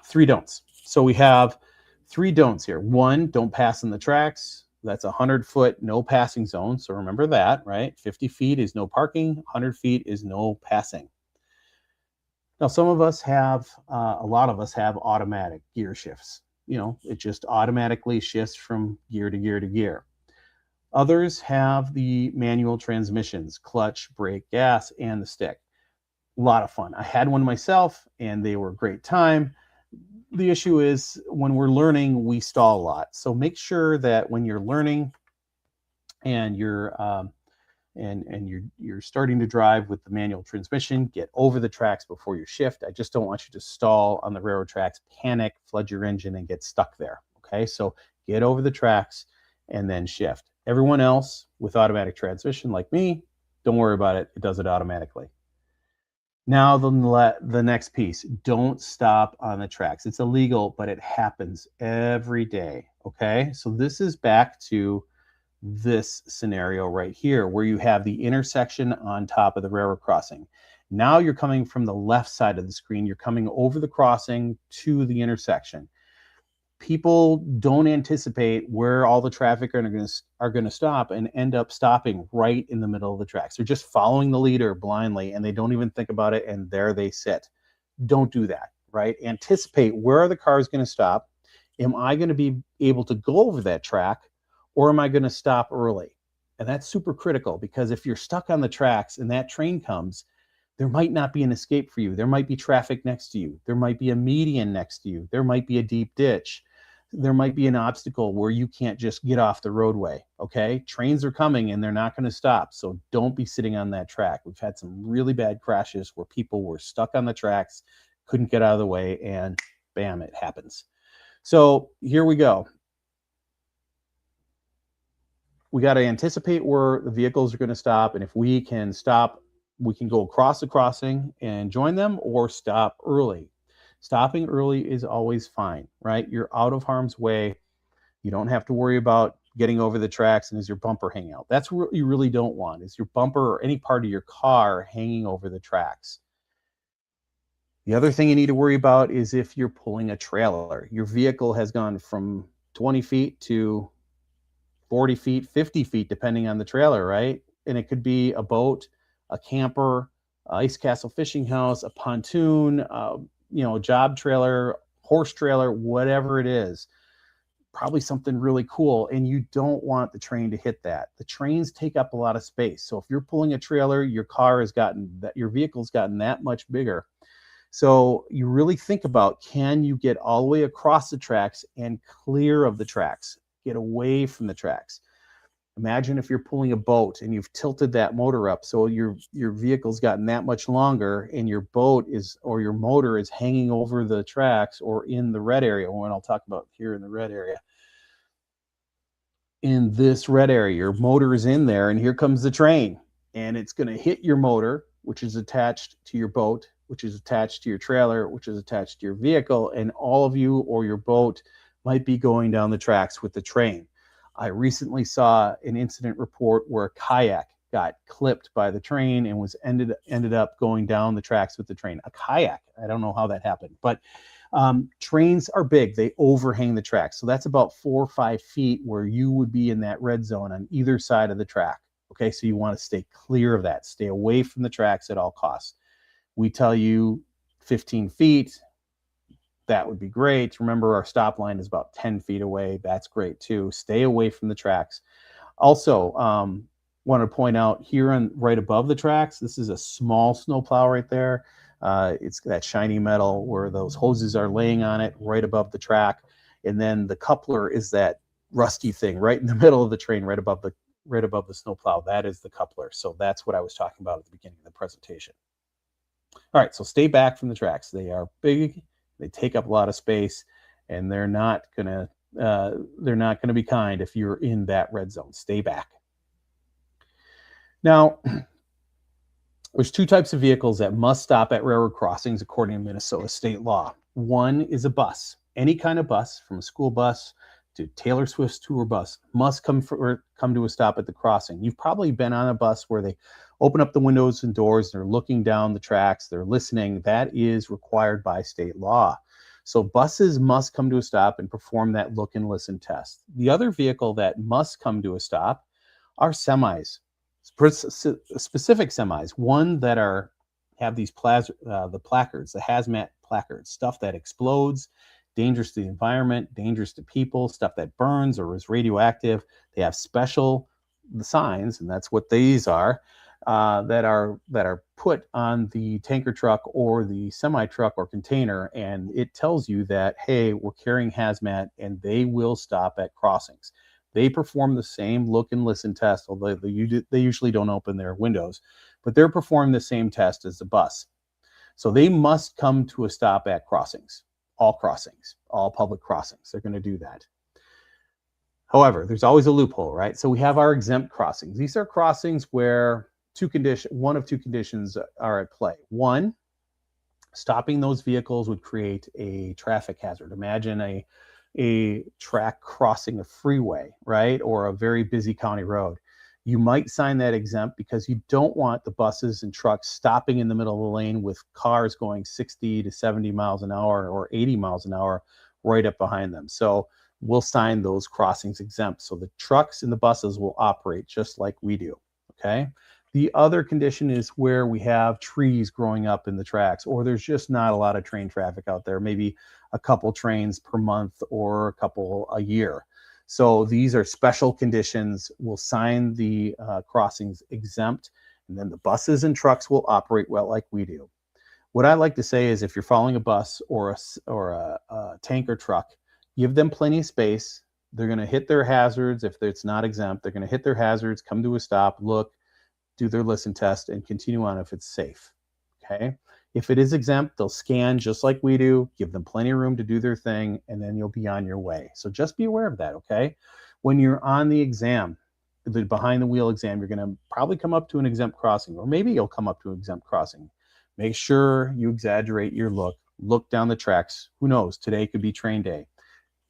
3 don'ts. So we have 3 don'ts here. 1, don't pass in the tracks. That's a 100-foot no passing zone. So remember that, right? 50 feet is no parking. 100 feet is no passing. Now, some of us have, a lot of us have automatic gear shifts. You know, it just automatically shifts from gear to gear to gear. Others have the manual transmissions, clutch, brake, gas, and the stick. A lot of fun. I had one myself and they were a great time. The issue is when we're learning, we stall a lot. So make sure that when you're learning and you're starting to drive with the manual transmission, get over the tracks before you shift. I just don't want you to stall on the railroad tracks, panic, flood your engine, and get stuck there. Okay, so get over the tracks and then shift. Everyone else with automatic transmission, like me, don't worry about it. It does it automatically. Now the next piece, don't stop on the tracks. It's illegal, but it happens every day. Okay, so this is back to this scenario right here where you have the intersection on top of the railroad crossing. Now you're coming from the left side of the screen. You're coming over the crossing to the intersection. People don't anticipate where all the traffic are going to stop and end up stopping right in the middle of the tracks. They're just following the leader blindly and they don't even think about it, and there they sit. Don't do that, right? Anticipate, where are the cars going to stop? Am I going to be able to go over that track, or am I going to stop early? And that's super critical, because if you're stuck on the tracks and that train comes, there might not be an escape for you. There might be traffic next to you. There might be a median next to you. There might be a deep ditch. There might be an obstacle where you can't just get off the roadway. Okay, trains are coming and they're not going to stop. So don't be sitting on that track. We've had some really bad crashes where people were stuck on the tracks, couldn't get out of the way, and bam, it happens. So here we go. We got to anticipate where the vehicles are going to stop. And if we can stop, we can go across the crossing and join them, or stop early. Stopping early is always fine, right? You're out of harm's way. You don't have to worry about getting over the tracks and is your bumper hanging out. That's what you really don't want, is your bumper or any part of your car hanging over the tracks. The other thing you need to worry about is if you're pulling a trailer. Your vehicle has gone from 20 feet to 40 feet, 50 feet, depending on the trailer, right? And it could be a boat, a camper, ice castle fishing house, a pontoon, a job trailer, horse trailer, whatever it is. probably something really cool, and you don't want the train to hit that. The trains take up a lot of space. So if you're pulling a trailer, your vehicle's gotten that much bigger. So you really think about, can you get all the way across the tracks and clear of the tracks, get away from the tracks? Imagine if you're pulling a boat and you've tilted that motor up, so your vehicle's gotten that much longer, and your motor is hanging over the tracks or in the red area. When I'll talk about here in the red area. In this red area, your motor is in there, and here comes the train, and it's going to hit your motor, which is attached to your boat, which is attached to your trailer, which is attached to your vehicle, and all of you or your boat might be going down the tracks with the train. I recently saw an incident report where a kayak got clipped by the train and ended up going down the tracks with the train. A kayak, I don't know how that happened, but trains are big. They overhang the tracks. So that's about 4 or 5 feet where you would be in that red zone on either side of the track. Okay, so you want to stay clear of that. Stay away from the tracks at all costs. We tell you 15 feet. That would be great. Remember, our stop line is about 10 feet away. That's great too. Stay away from the tracks. Also, want to point out here right above the tracks, this is a small snowplow right there. It's that shiny metal where those hoses are laying on it right above the track. And then the coupler is that rusty thing right in the middle of the train, right above the snowplow. That is the coupler. So that's what I was talking about at the beginning of the presentation. All right, so stay back from the tracks. They are big, they take up a lot of space, and they're not gonna be kind if you're in that red zone. Stay back. Now, there's 2 types of vehicles that must stop at railroad crossings according to Minnesota state law. One is a bus. Any kind of bus, from a school bus to Taylor Swift's tour bus, must come to a stop at the crossing. You've probably been on a bus where they open up the windows and doors, they're looking down the tracks, they're listening. That is required by state law. So buses must come to a stop and perform that look and listen test. The other vehicle that must come to a stop are semis, specific semis, one that have these the placards, the hazmat placards, stuff that explodes, dangerous to the environment, dangerous to people, stuff that burns or is radioactive. They have special signs, and that's what these are, that are put on the tanker truck or the semi truck or container, and it tells you that, hey, we're carrying hazmat, and they will stop at crossings. They perform the same look and listen test, although they usually don't open their windows, but they're performing the same test as the bus. So they must come to a stop at crossings, all public crossings. They're going to do that. However, there's always a loophole, right? So we have our exempt crossings. These are crossings where one of two conditions are at play. One, stopping those vehicles would create a traffic hazard. Imagine a track crossing a freeway, right? Or a very busy county road. You might sign that exempt because you don't want the buses and trucks stopping in the middle of the lane with cars going 60 to 70 miles an hour or 80 miles an hour right up behind them. So we'll sign those crossings exempt. So the trucks and the buses will operate just like we do, okay? The other condition is where we have trees growing up in the tracks, or there's just not a lot of train traffic out there, maybe a couple trains per month or a couple a year. So these are special conditions. We'll sign the crossings exempt, and then the buses and trucks will operate well like we do. What I like to say is, if you're following a bus or a tanker truck, give them plenty of space. They're going to hit their hazards. If it's not exempt, they're going to hit their hazards, come to a stop, look, do their listen test, and continue on if it's safe, okay? If it is exempt, they'll scan just like we do, give them plenty of room to do their thing, and then you'll be on your way. So just be aware of that, okay? When you're on the exam, the behind the wheel exam, you're gonna probably come up to an exempt crossing, or maybe you'll come up to an exempt crossing. Make sure you exaggerate your look down the tracks. Who knows, today could be train day.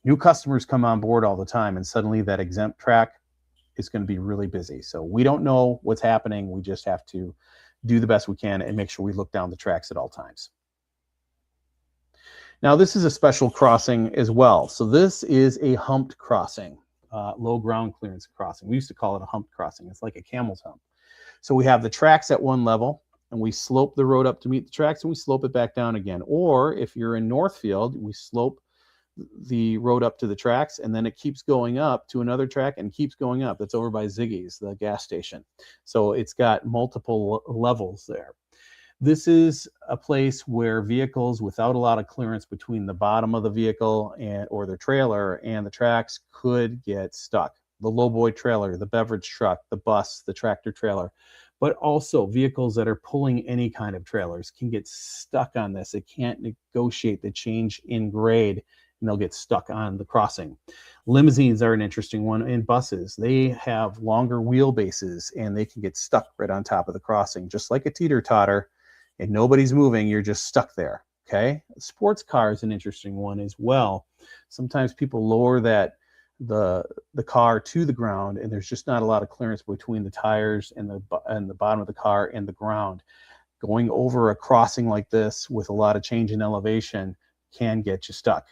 New customers come on board all the time, and suddenly that exempt track is going to be really busy. So we don't know what's happening. We just have to do the best we can and make sure we look down the tracks at all times. Now, this is a special crossing as well. So this is a humped crossing, low ground clearance crossing. We used to call it a humped crossing. It's like a camel's hump. So we have the tracks at one level, and we slope the road up to meet the tracks, and we slope it back down again. Or if you're in Northfield, we slope the road up to the tracks, and then it keeps going up to another track and keeps going up. That's over by Ziggy's, the gas station. So it's got multiple levels there. This is a place where vehicles without a lot of clearance between the bottom of the vehicle or the trailer and the tracks could get stuck. The lowboy trailer, the beverage truck, the bus, the tractor trailer, but also vehicles that are pulling any kind of trailers can get stuck on this. It can't negotiate the change in grade, and they'll get stuck on the crossing. Limousines are an interesting one, and buses. They have longer wheelbases, and they can get stuck right on top of the crossing, just like a teeter-totter, and nobody's moving. You're just stuck there, okay? A sports car is an interesting one as well. Sometimes people lower the car to the ground, and there's just not a lot of clearance between the tires and the bottom of the car and the ground. Going over a crossing like this with a lot of change in elevation can get you stuck.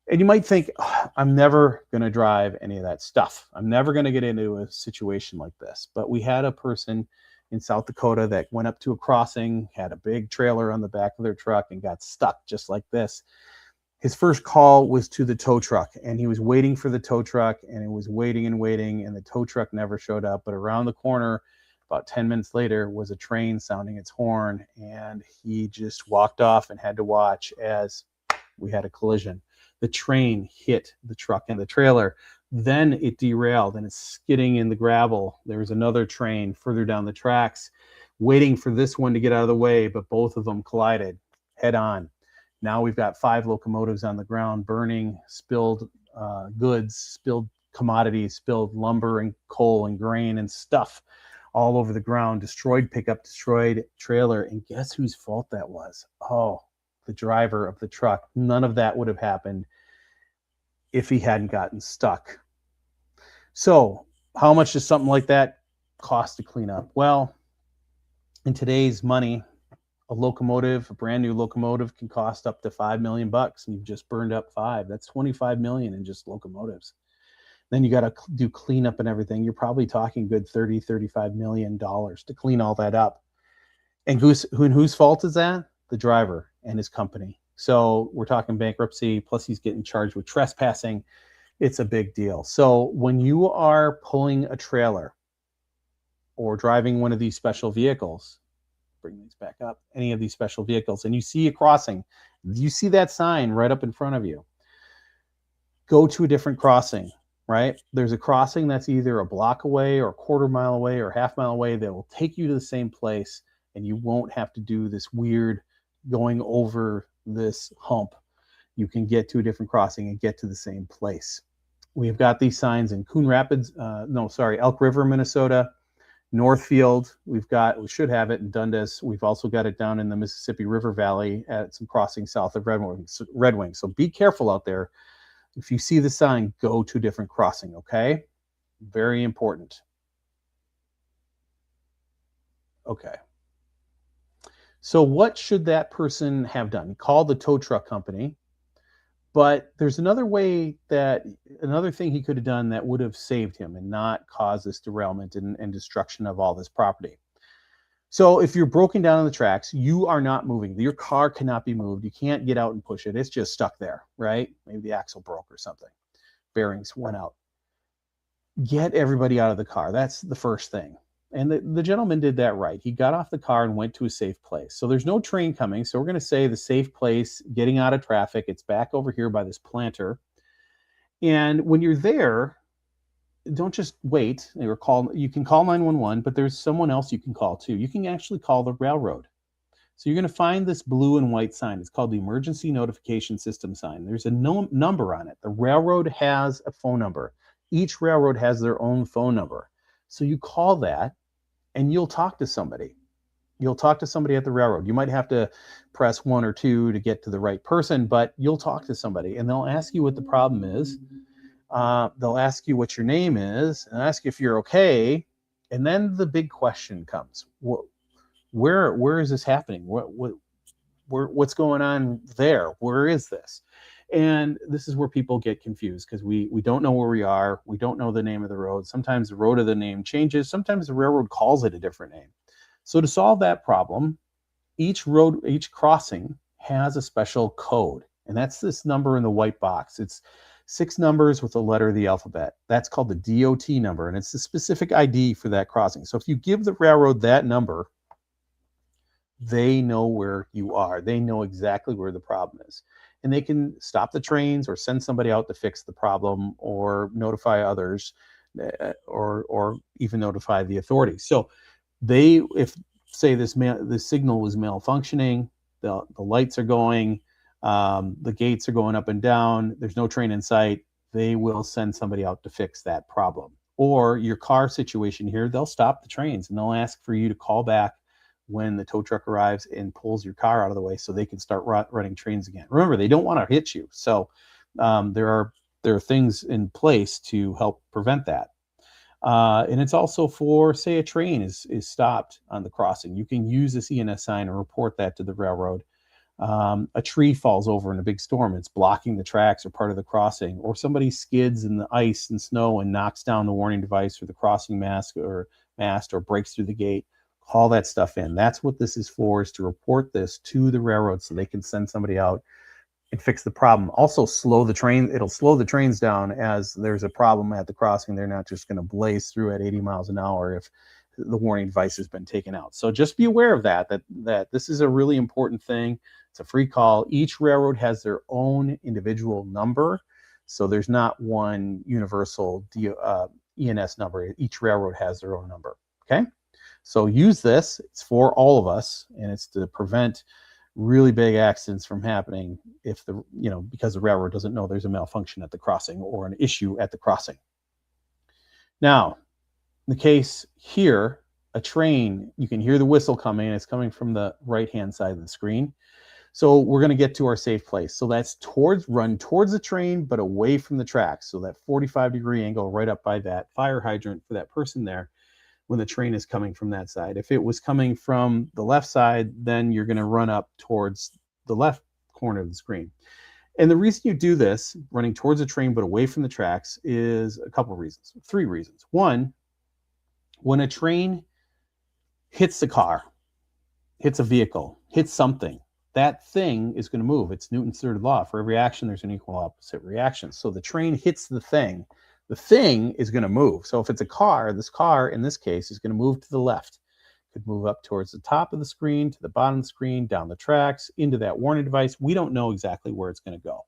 And you might think, oh, I'm never going to drive any of that stuff. I'm never going to get into a situation like this. But we had a person in South Dakota that went up to a crossing, had a big trailer on the back of their truck, and got stuck just like this. His first call was to the tow truck, and he was waiting for the tow truck, and it was waiting and waiting, and the tow truck never showed up. But around the corner, about 10 minutes later, was a train sounding its horn, and he just walked off and had to watch as we had a collision. The train hit the truck and the trailer. Then it derailed, and it's skidding in the gravel. There was another train further down the tracks waiting for this one to get out of the way, but both of them collided head on. Now we've got 5 locomotives on the ground burning, spilled goods, spilled commodities, spilled lumber and coal and grain and stuff all over the ground, destroyed pickup, destroyed trailer. And guess whose fault that was? Oh, the driver of the truck. None of that would have happened if he hadn't gotten stuck. So how much does something like that cost to clean up? Well, in today's money, a brand new locomotive can cost up to $5 million, and you've just burned up 5. That's $25 million in just locomotives. Then you got to do cleanup and everything. You're probably talking good $30-35 million to clean all that up. And whose fault is that? The driver and his company. So we're talking bankruptcy, plus he's getting charged with trespassing. It's a big deal. So when you are pulling a trailer or driving one of these special vehicles, bring these back up, any of these special vehicles, and you see a crossing, you see that sign right up in front of you, go to a different crossing, right? There's a crossing that's either a block away or a quarter mile away or half mile away that will take you to the same place, and you won't have to do this weird going over this hump. You can get to a different crossing and get to the same place. We've got these signs in Elk River, Minnesota, Northfield. We should have it in Dundas. We've also got it down in the Mississippi River Valley at some crossings south of Red Wing. So be careful out there. If you see the sign, go to a different crossing, okay? Very important. Okay. So what should that person have done? Call the tow truck company. But there's another thing he could have done that would have saved him and not caused this derailment and destruction of all this property. So if you're broken down on the tracks, you are not moving. Your car cannot be moved. You can't get out and push it. It's just stuck there, right? Maybe the axle broke or something. Bearings went out. Get everybody out of the car. That's the first thing. And the gentleman did that right. He got off the car and went to a safe place. So there's no train coming. So we're going to say the safe place, getting out of traffic. It's back over here by this planter. And when you're there, don't just wait or call. You can call 911, but there's someone else you can call too. You can actually call the railroad. So you're going to find this blue and white sign. It's called the Emergency Notification System sign. There's a number on it. The railroad has a phone number. Each railroad has their own phone number. So you call that and you'll talk to somebody. You'll talk to somebody at the railroad. You might have to press 1 or 2 to get to the right person, but you'll talk to somebody and they'll ask you what the problem is. They'll ask you what your name is and ask you if you're okay. And then the big question comes. Where is this happening? What's going on there? Where is this? And this is where people get confused because we don't know where we are. We don't know the name of the road. Sometimes the road of the name changes. Sometimes the railroad calls it a different name. So to solve that problem, each crossing has a special code. And that's this number in the white box. It's 6 numbers with a letter of the alphabet. That's called the DOT number, and it's the specific ID for that crossing. So if you give the railroad that number, they know where you are. They know exactly where the problem is. And they can stop the trains or send somebody out to fix the problem or notify others, or even notify the authorities. So if say this signal is malfunctioning, the lights are going, the gates are going up and down, there's no train in sight, they will send somebody out to fix that problem. Or your car situation here, they'll stop the trains and they'll ask for you to call back when the tow truck arrives and pulls your car out of the way so they can start running trains again. Remember, they don't want to hit you. So there are things in place to help prevent that. And it's also for, say, a train is stopped on the crossing. You can use this ENS sign and report that to the railroad. A tree falls over in a big storm. It's blocking the tracks or part of the crossing, or somebody skids in the ice and snow and knocks down the warning device or the crossing mast or breaks through the gate. Call that stuff in. That's what this is for, is to report this to the railroad so they can send somebody out and fix the problem. Also slow the train. It'll slow the trains down as there's a problem at the crossing. They're not just going to blaze through at 80 miles an hour if the warning device has been taken out. So just be aware of that this is a really important thing. It's a free call. Each railroad has their own individual number. So there's not one universal ENS number. Each railroad has their own number. Okay. So use this. It's for all of us, and it's to prevent really big accidents from happening because the railroad doesn't know there's a malfunction at the crossing or an issue at the crossing. Now, in the case here, a train, you can hear the whistle coming, and it's coming from the right-hand side of the screen. So we're going to get to our safe place. So that's run towards the train, but away from the tracks. So that 45-degree angle right up by that fire hydrant for that person there, when the train is coming from that side. If it was coming from the left side, then you're going to run up towards the left corner of the screen. And the reason you do this, running towards the train but away from the tracks, is a couple of reasons. 3 reasons. One, when a train hits the car, hits a vehicle, hits something, that thing is going to move. It's Newton's third law. For every action, there's an equal opposite reaction. So the train hits the thing is going to move. So if it's a car, this car in this case is going to move to the left. It could move up towards the top of the screen, to the bottom of the screen, down the tracks, into that warning device. We don't know exactly where it's going to go,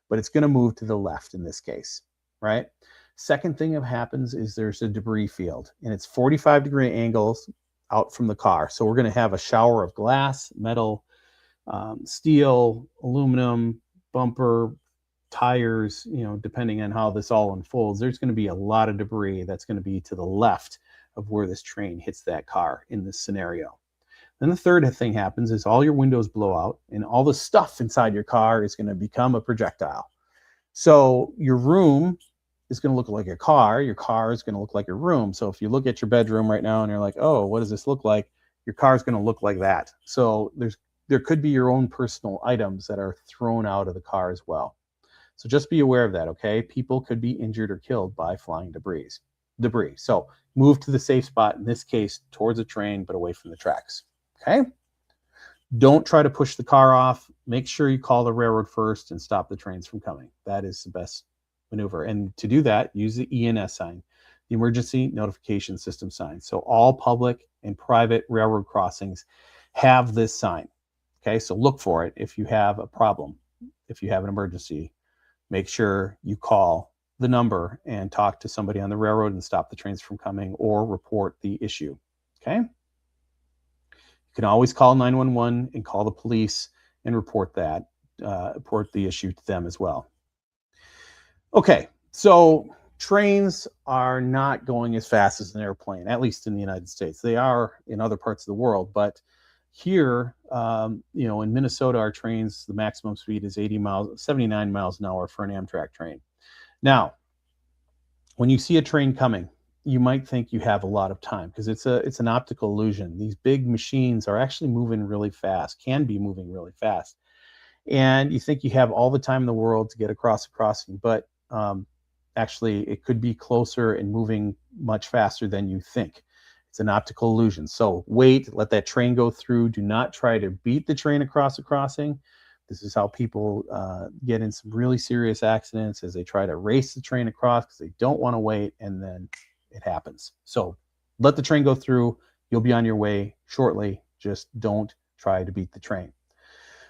but it's going to move to the left in this case, right? Second thing that happens is there's a debris field, and it's 45-degree angles out from the car. So we're going to have a shower of glass, metal, steel, aluminum, bumper, tires, depending on how this all unfolds. There's going to be a lot of debris that's going to be to the left of where this train hits that car in this scenario. Then the third thing happens is all your windows blow out and all the stuff inside your car is going to become a projectile. So your room is going to look like your car is going to look like your room. So if you look at your bedroom right now and you're like, oh, what does this look like? Your car is going to look like that. So there could be your own personal items that are thrown out of the car as well. So just be aware of that, okay? People could be injured or killed by flying debris. So move to the safe spot, in this case, towards a train, but away from the tracks, okay? Don't try to push the car off. Make sure you call the railroad first and stop the trains from coming. That is the best maneuver. And to do that, use the ENS sign, the Emergency Notification System sign. So all public and private railroad crossings have this sign, okay? So look for it if you have a problem, if you have an emergency. Make sure you call the number and talk to somebody on the railroad and stop the trains from coming or report the issue, okay? You can always call 911 and call the police and report the issue to them as well. Okay, so trains are not going as fast as an airplane, at least in the United States. They are in other parts of the world, but here, in Minnesota, our trains, the maximum speed is 79 miles an hour for an Amtrak train. Now, when you see a train coming, you might think you have a lot of time because it's an optical illusion. These big machines are actually moving really fast, can be moving really fast. And you think you have all the time in the world to get across a crossing, but actually it could be closer and moving much faster than you think. It's an optical illusion. So wait, let that train go through. Do not try to beat the train across the crossing. This is how people get in some really serious accidents as they try to race the train across because they don't want to wait, and then it happens. So let the train go through. You'll be on your way shortly. Just don't try to beat the train.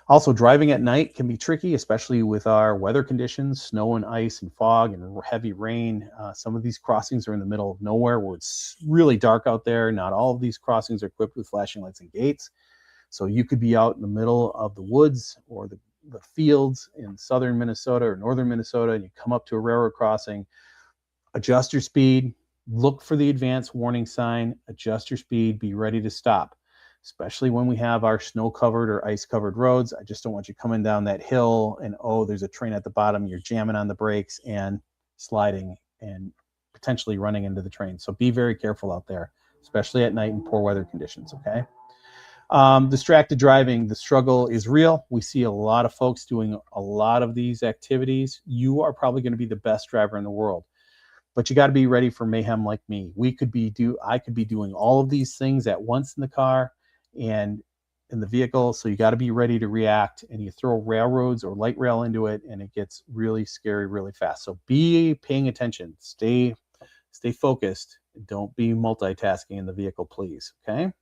Also, driving at night can be tricky, especially with our weather conditions, snow and ice and fog and heavy rain. Some of these crossings are in the middle of nowhere where it's really dark out there. Not all of these crossings are equipped with flashing lights and gates. So you could be out in the middle of the woods or the fields in southern Minnesota or northern Minnesota, and you come up to a railroad crossing. Adjust your speed, look for the advance warning sign, adjust your speed, be ready to stop, especially when we have our snow-covered or ice-covered roads. I just don't want you coming down that hill and, oh, there's a train at the bottom, you're jamming on the brakes and sliding and potentially running into the train. So be very careful out there, especially at night in poor weather conditions, okay? Distracted driving, the struggle is real. We see a lot of folks doing a lot of these activities. You are probably going to be the best driver in the world, but you got to be ready for mayhem like me. I could be doing all of these things at once in the car and in the vehicle. So you got to be ready to react, and you throw railroads or light rail into it and it gets really scary really fast. So be paying attention, stay focused. Don't be multitasking in the vehicle, please. Okay.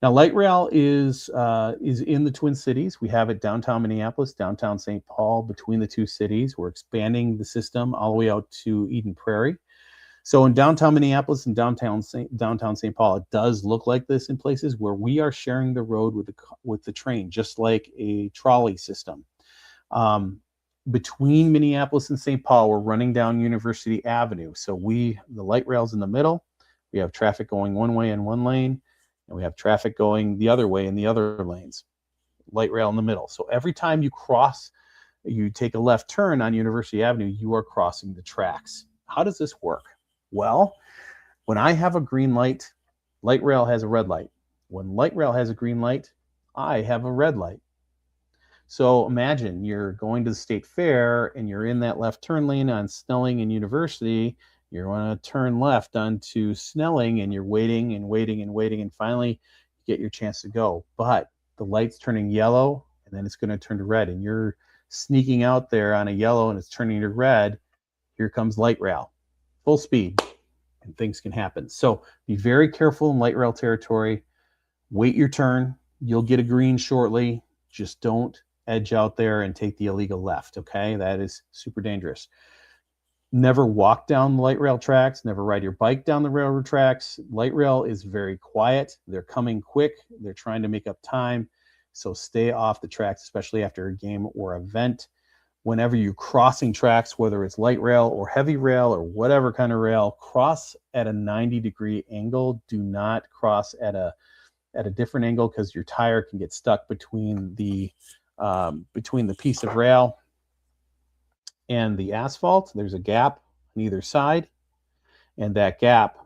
Now, light rail is in the Twin Cities. We have it downtown Minneapolis, downtown St. Paul, between the two cities. We're expanding the system all the way out to Eden Prairie. So in downtown Minneapolis and downtown St. Paul, it does look like this in places where we are sharing the road with the train, just like a trolley system. Between Minneapolis and St. Paul, we're running down University Avenue. So the light rail's in the middle. We have traffic going one way in one lane, and we have traffic going the other way in the other lanes. Light rail in the middle. So every time you take a left turn on University Avenue, you are crossing the tracks. How does this work? Well, when I have a green light, light rail has a red light. When light rail has a green light, I have a red light. So imagine you're going to the state fair and you're in that left turn lane on Snelling and University. You're going to turn left onto Snelling and you're waiting and waiting and waiting, and finally you get your chance to go. But the light's turning yellow and then it's going to turn to red, and you're sneaking out there on a yellow and it's turning to red. Here comes light rail, full speed, and things can happen. So be very careful in light rail territory. Wait your turn. You'll get a green shortly. Just don't edge out there and take the illegal left, okay? That is super dangerous. Never walk down the light rail tracks. Never ride your bike down the railroad tracks. Light rail is very quiet. They're coming quick. They're trying to make up time. So stay off the tracks, especially after a game or event. Whenever you're crossing tracks, whether it's light rail or heavy rail or whatever kind of rail, cross at a 90-degree angle. Do not cross at a different angle, because your tire can get stuck between the piece of rail and the asphalt. There's a gap on either side, and that gap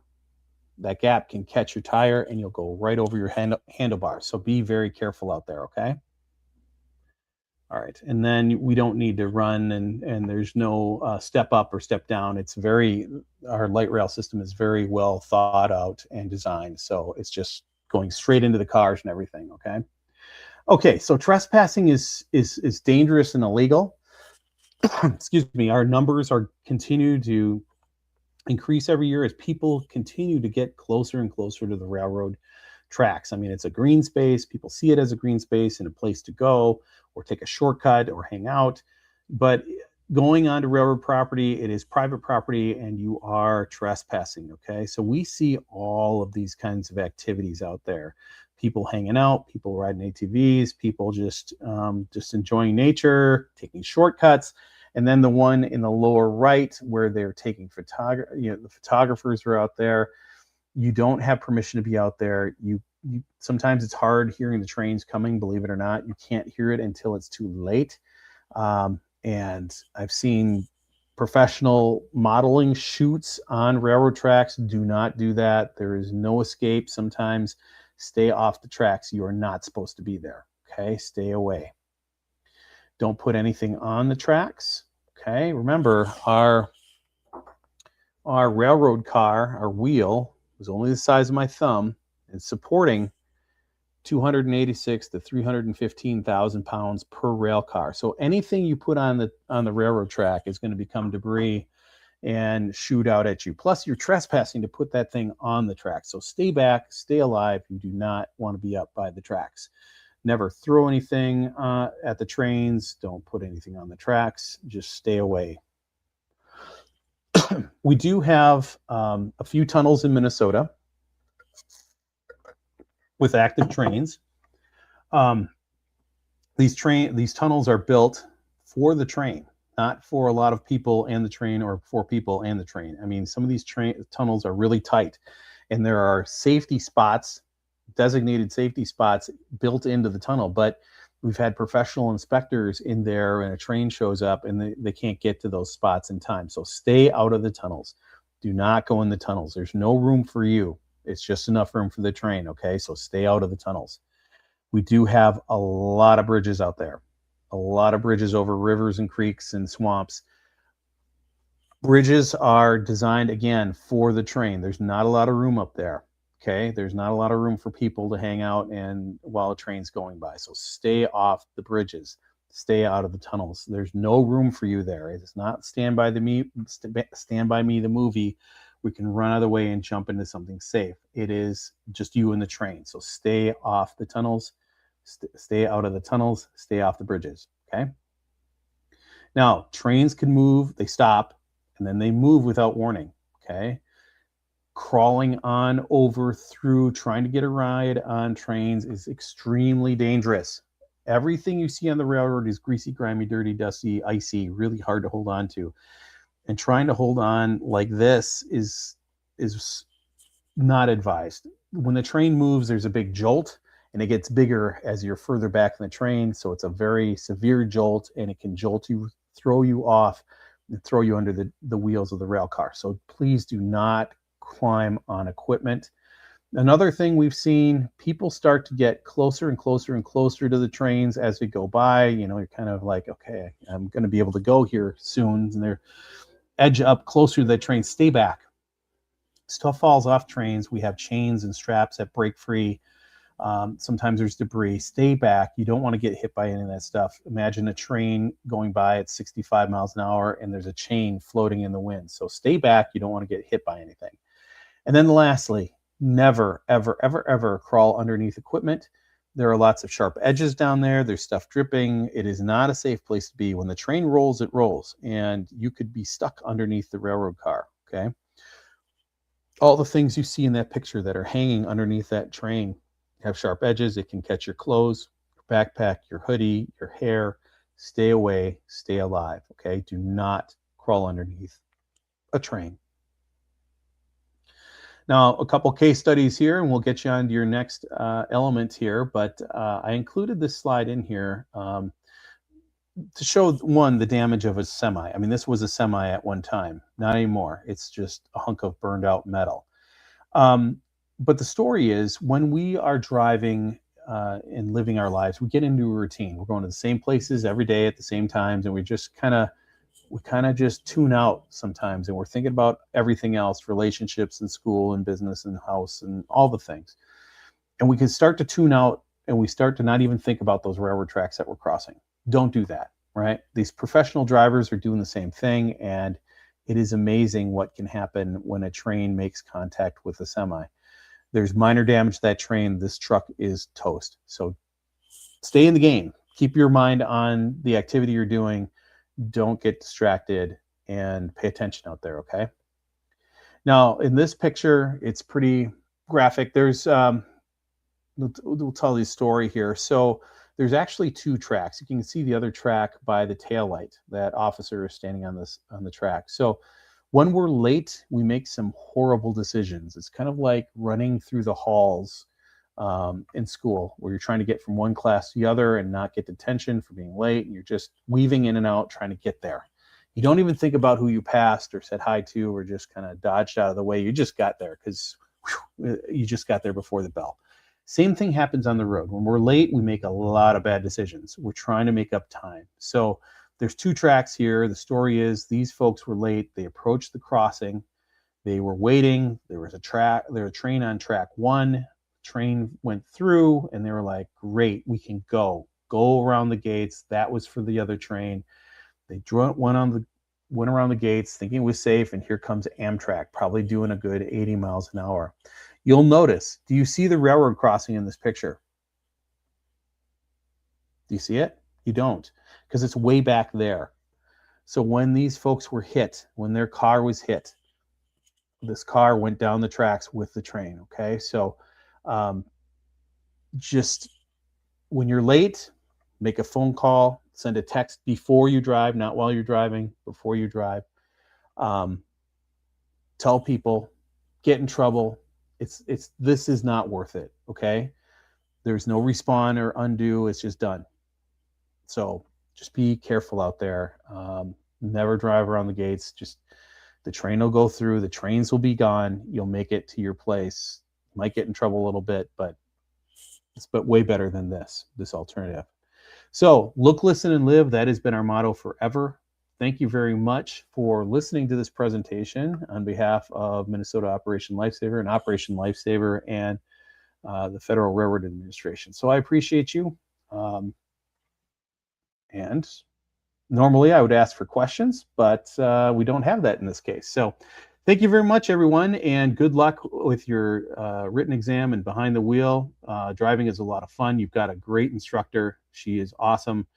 can catch your tire and you'll go right over your handlebars. So be very careful out there, okay? All right, and then we don't need to run, and there's no step up or step down. Our light rail system is very well thought out and designed, so it's just going straight into the cars and everything, okay? Okay, so trespassing is dangerous and illegal. Excuse me. Our numbers continue to increase every year as people continue to get closer and closer to the railroad tracks. I mean, it's a green space. People see it as a green space and a place to go or take a shortcut or hang out. But going onto railroad property, it is private property, and you are trespassing, okay? So we see all of these kinds of activities out there. People hanging out, people riding ATVs, people just enjoying nature, taking shortcuts. And then the one in the lower right where they're taking photography, the photographers are out there. You don't have permission to be out there. Sometimes it's hard hearing the trains coming, believe it or not. You can't hear it until it's too late. And I've seen professional modeling shoots on railroad tracks. Do not do that. There is no escape. Sometimes stay off the tracks. You are not supposed to be there. Okay, stay away. Don't put anything on the tracks. Okay, remember our railroad car, our wheel, was only the size of my thumb, and supporting 286 to 315,000 pounds per rail car. So anything you put on the railroad track is going to become debris and shoot out at you. Plus, you're trespassing to put that thing on the track. So stay back, stay alive. You do not want to be up by the tracks. Never throw anything at the trains. Don't put anything on the tracks. Just stay away. We do have a few tunnels in Minnesota with active trains. These tunnels are built for the train, not for a lot of people and the train, or for people and the train. I mean, some of these tunnels are really tight, and there are safety spots, designated safety spots built into the tunnel. But we've had professional inspectors in there, and a train shows up and they can't get to those spots in time. So stay out of the tunnels. Do not go in the tunnels. There's no room for you. It's just enough room for the train, okay? So stay out of the tunnels. We do have a lot of bridges out there, a lot of bridges over rivers and creeks and swamps. Bridges are designed, again, for the train. There's not a lot of room up there, okay? There's not a lot of room for people to hang out and while a train's going by. So stay off the bridges. Stay out of the tunnels. There's no room for you there. It's not Stand By Me, the movie. We can run out of the way and jump into something safe. It is just you and the train. So stay off the tunnels. Stay out of the tunnels. Stay off the bridges, okay? Now, trains can move. They stop, and then they move without warning, okay? Crawling on, over, through, trying to get a ride on trains is extremely dangerous. Everything you see on the railroad is greasy, grimy, dirty, dusty, icy, really hard to hold on to. And trying to hold on like this is not advised. When the train moves, there's a big jolt, and it gets bigger as you're further back in the train. So it's a very severe jolt, and it can jolt you, throw you off, and throw you under the wheels of the rail car. So please do not climb on equipment. Another thing we've seen, people start to get closer and closer and closer to the trains as we go by. You know, you're kind of like, okay, I'm going to be able to go here soon. And they're edge up closer to the train. Stay back. Stuff falls off trains. We have chains and straps that break free. Sometimes there's debris. Stay back. You don't want to get hit by any of that stuff. Imagine a train going by at 65 miles an hour and there's a chain floating in the wind. So stay back. You don't want to get hit by anything. And then lastly, never, ever, ever, ever crawl underneath equipment. There are lots of sharp edges down there. There's stuff dripping. It is not a safe place to be. When the train rolls, it rolls, and you could be stuck underneath the railroad car, okay? All the things you see in that picture that are hanging underneath that train have sharp edges. It can catch your clothes, your backpack, your hoodie, your hair. Stay away, stay alive, okay? Do not crawl underneath a train. Now, a couple case studies here, and we'll get you on to your next element here, but I included this slide in here to show, one, the damage of a semi. I mean, this was a semi at one time, not anymore. It's just a hunk of burned out metal. But the story is, when we are driving and living our lives, we get into a routine. We're going to the same places every day at the same times, and we kind of just tune out sometimes, and we're thinking about everything else, relationships and school and business and house and all the things. And we can start to tune out, and we start to not even think about those railroad tracks that we're crossing. Don't do that, right? These professional drivers are doing the same thing, and it is amazing what can happen when a train makes contact with a semi. There's minor damage to that train. This truck is toast. So stay in the game. Keep your mind on the activity you're doing. Don't get distracted, and pay attention out there, okay? Now, in this picture, it's pretty graphic. There's, we'll tell you a story here. So there's actually two tracks. You can see the other track by the taillight. That officer is standing on the track. So when we're late, we make some horrible decisions. It's kind of like running through the halls in school, where you're trying to get from one class to the other and not get detention for being late, and you're just weaving in and out trying to get there. You don't even think about who you passed or said hi to, or just kind of dodged out of the way. You just got there because you just got there before the bell. Same thing happens on the road. When we're late, we make a lot of bad decisions. We're trying to make up time. So there's two tracks here. The story is, these folks were late. They approached the crossing. They were waiting. There was a train on track 1. train went through, and they were like, great, we can go around the gates. That was for the other train. They went around the gates thinking it was safe, and here comes Amtrak, probably doing a good 80 miles an hour. You'll notice, do you see the railroad crossing in this picture? Do you see it? You don't, because it's way back there. So when these folks were hit, when their car was hit, this car went down the tracks with the train, okay? So just when you're late, make a phone call, send a text before you drive, not while you're driving, before you drive. Tell people, get in trouble. This is not worth it, okay? There's no respawn or undo, it's just done. So just be careful out there. Never drive around the gates. Just the train will go through, the trains will be gone. You'll make it to your place. You might get in trouble a little bit, but it's way better than this alternative. So look, listen, and live. That has been our motto forever. Thank you very much for listening to this presentation on behalf of Minnesota Operation Lifesaver and Operation Lifesaver and the Federal Railroad Administration. So I appreciate you. And normally I would ask for questions, but we don't have that in this case. So thank you very much, everyone, and good luck with your written exam and behind the wheel. Driving is a lot of fun. You've got a great instructor. She is awesome,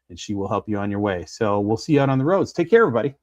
and she will help you on your way. So we'll see you out on the roads. Take care, everybody.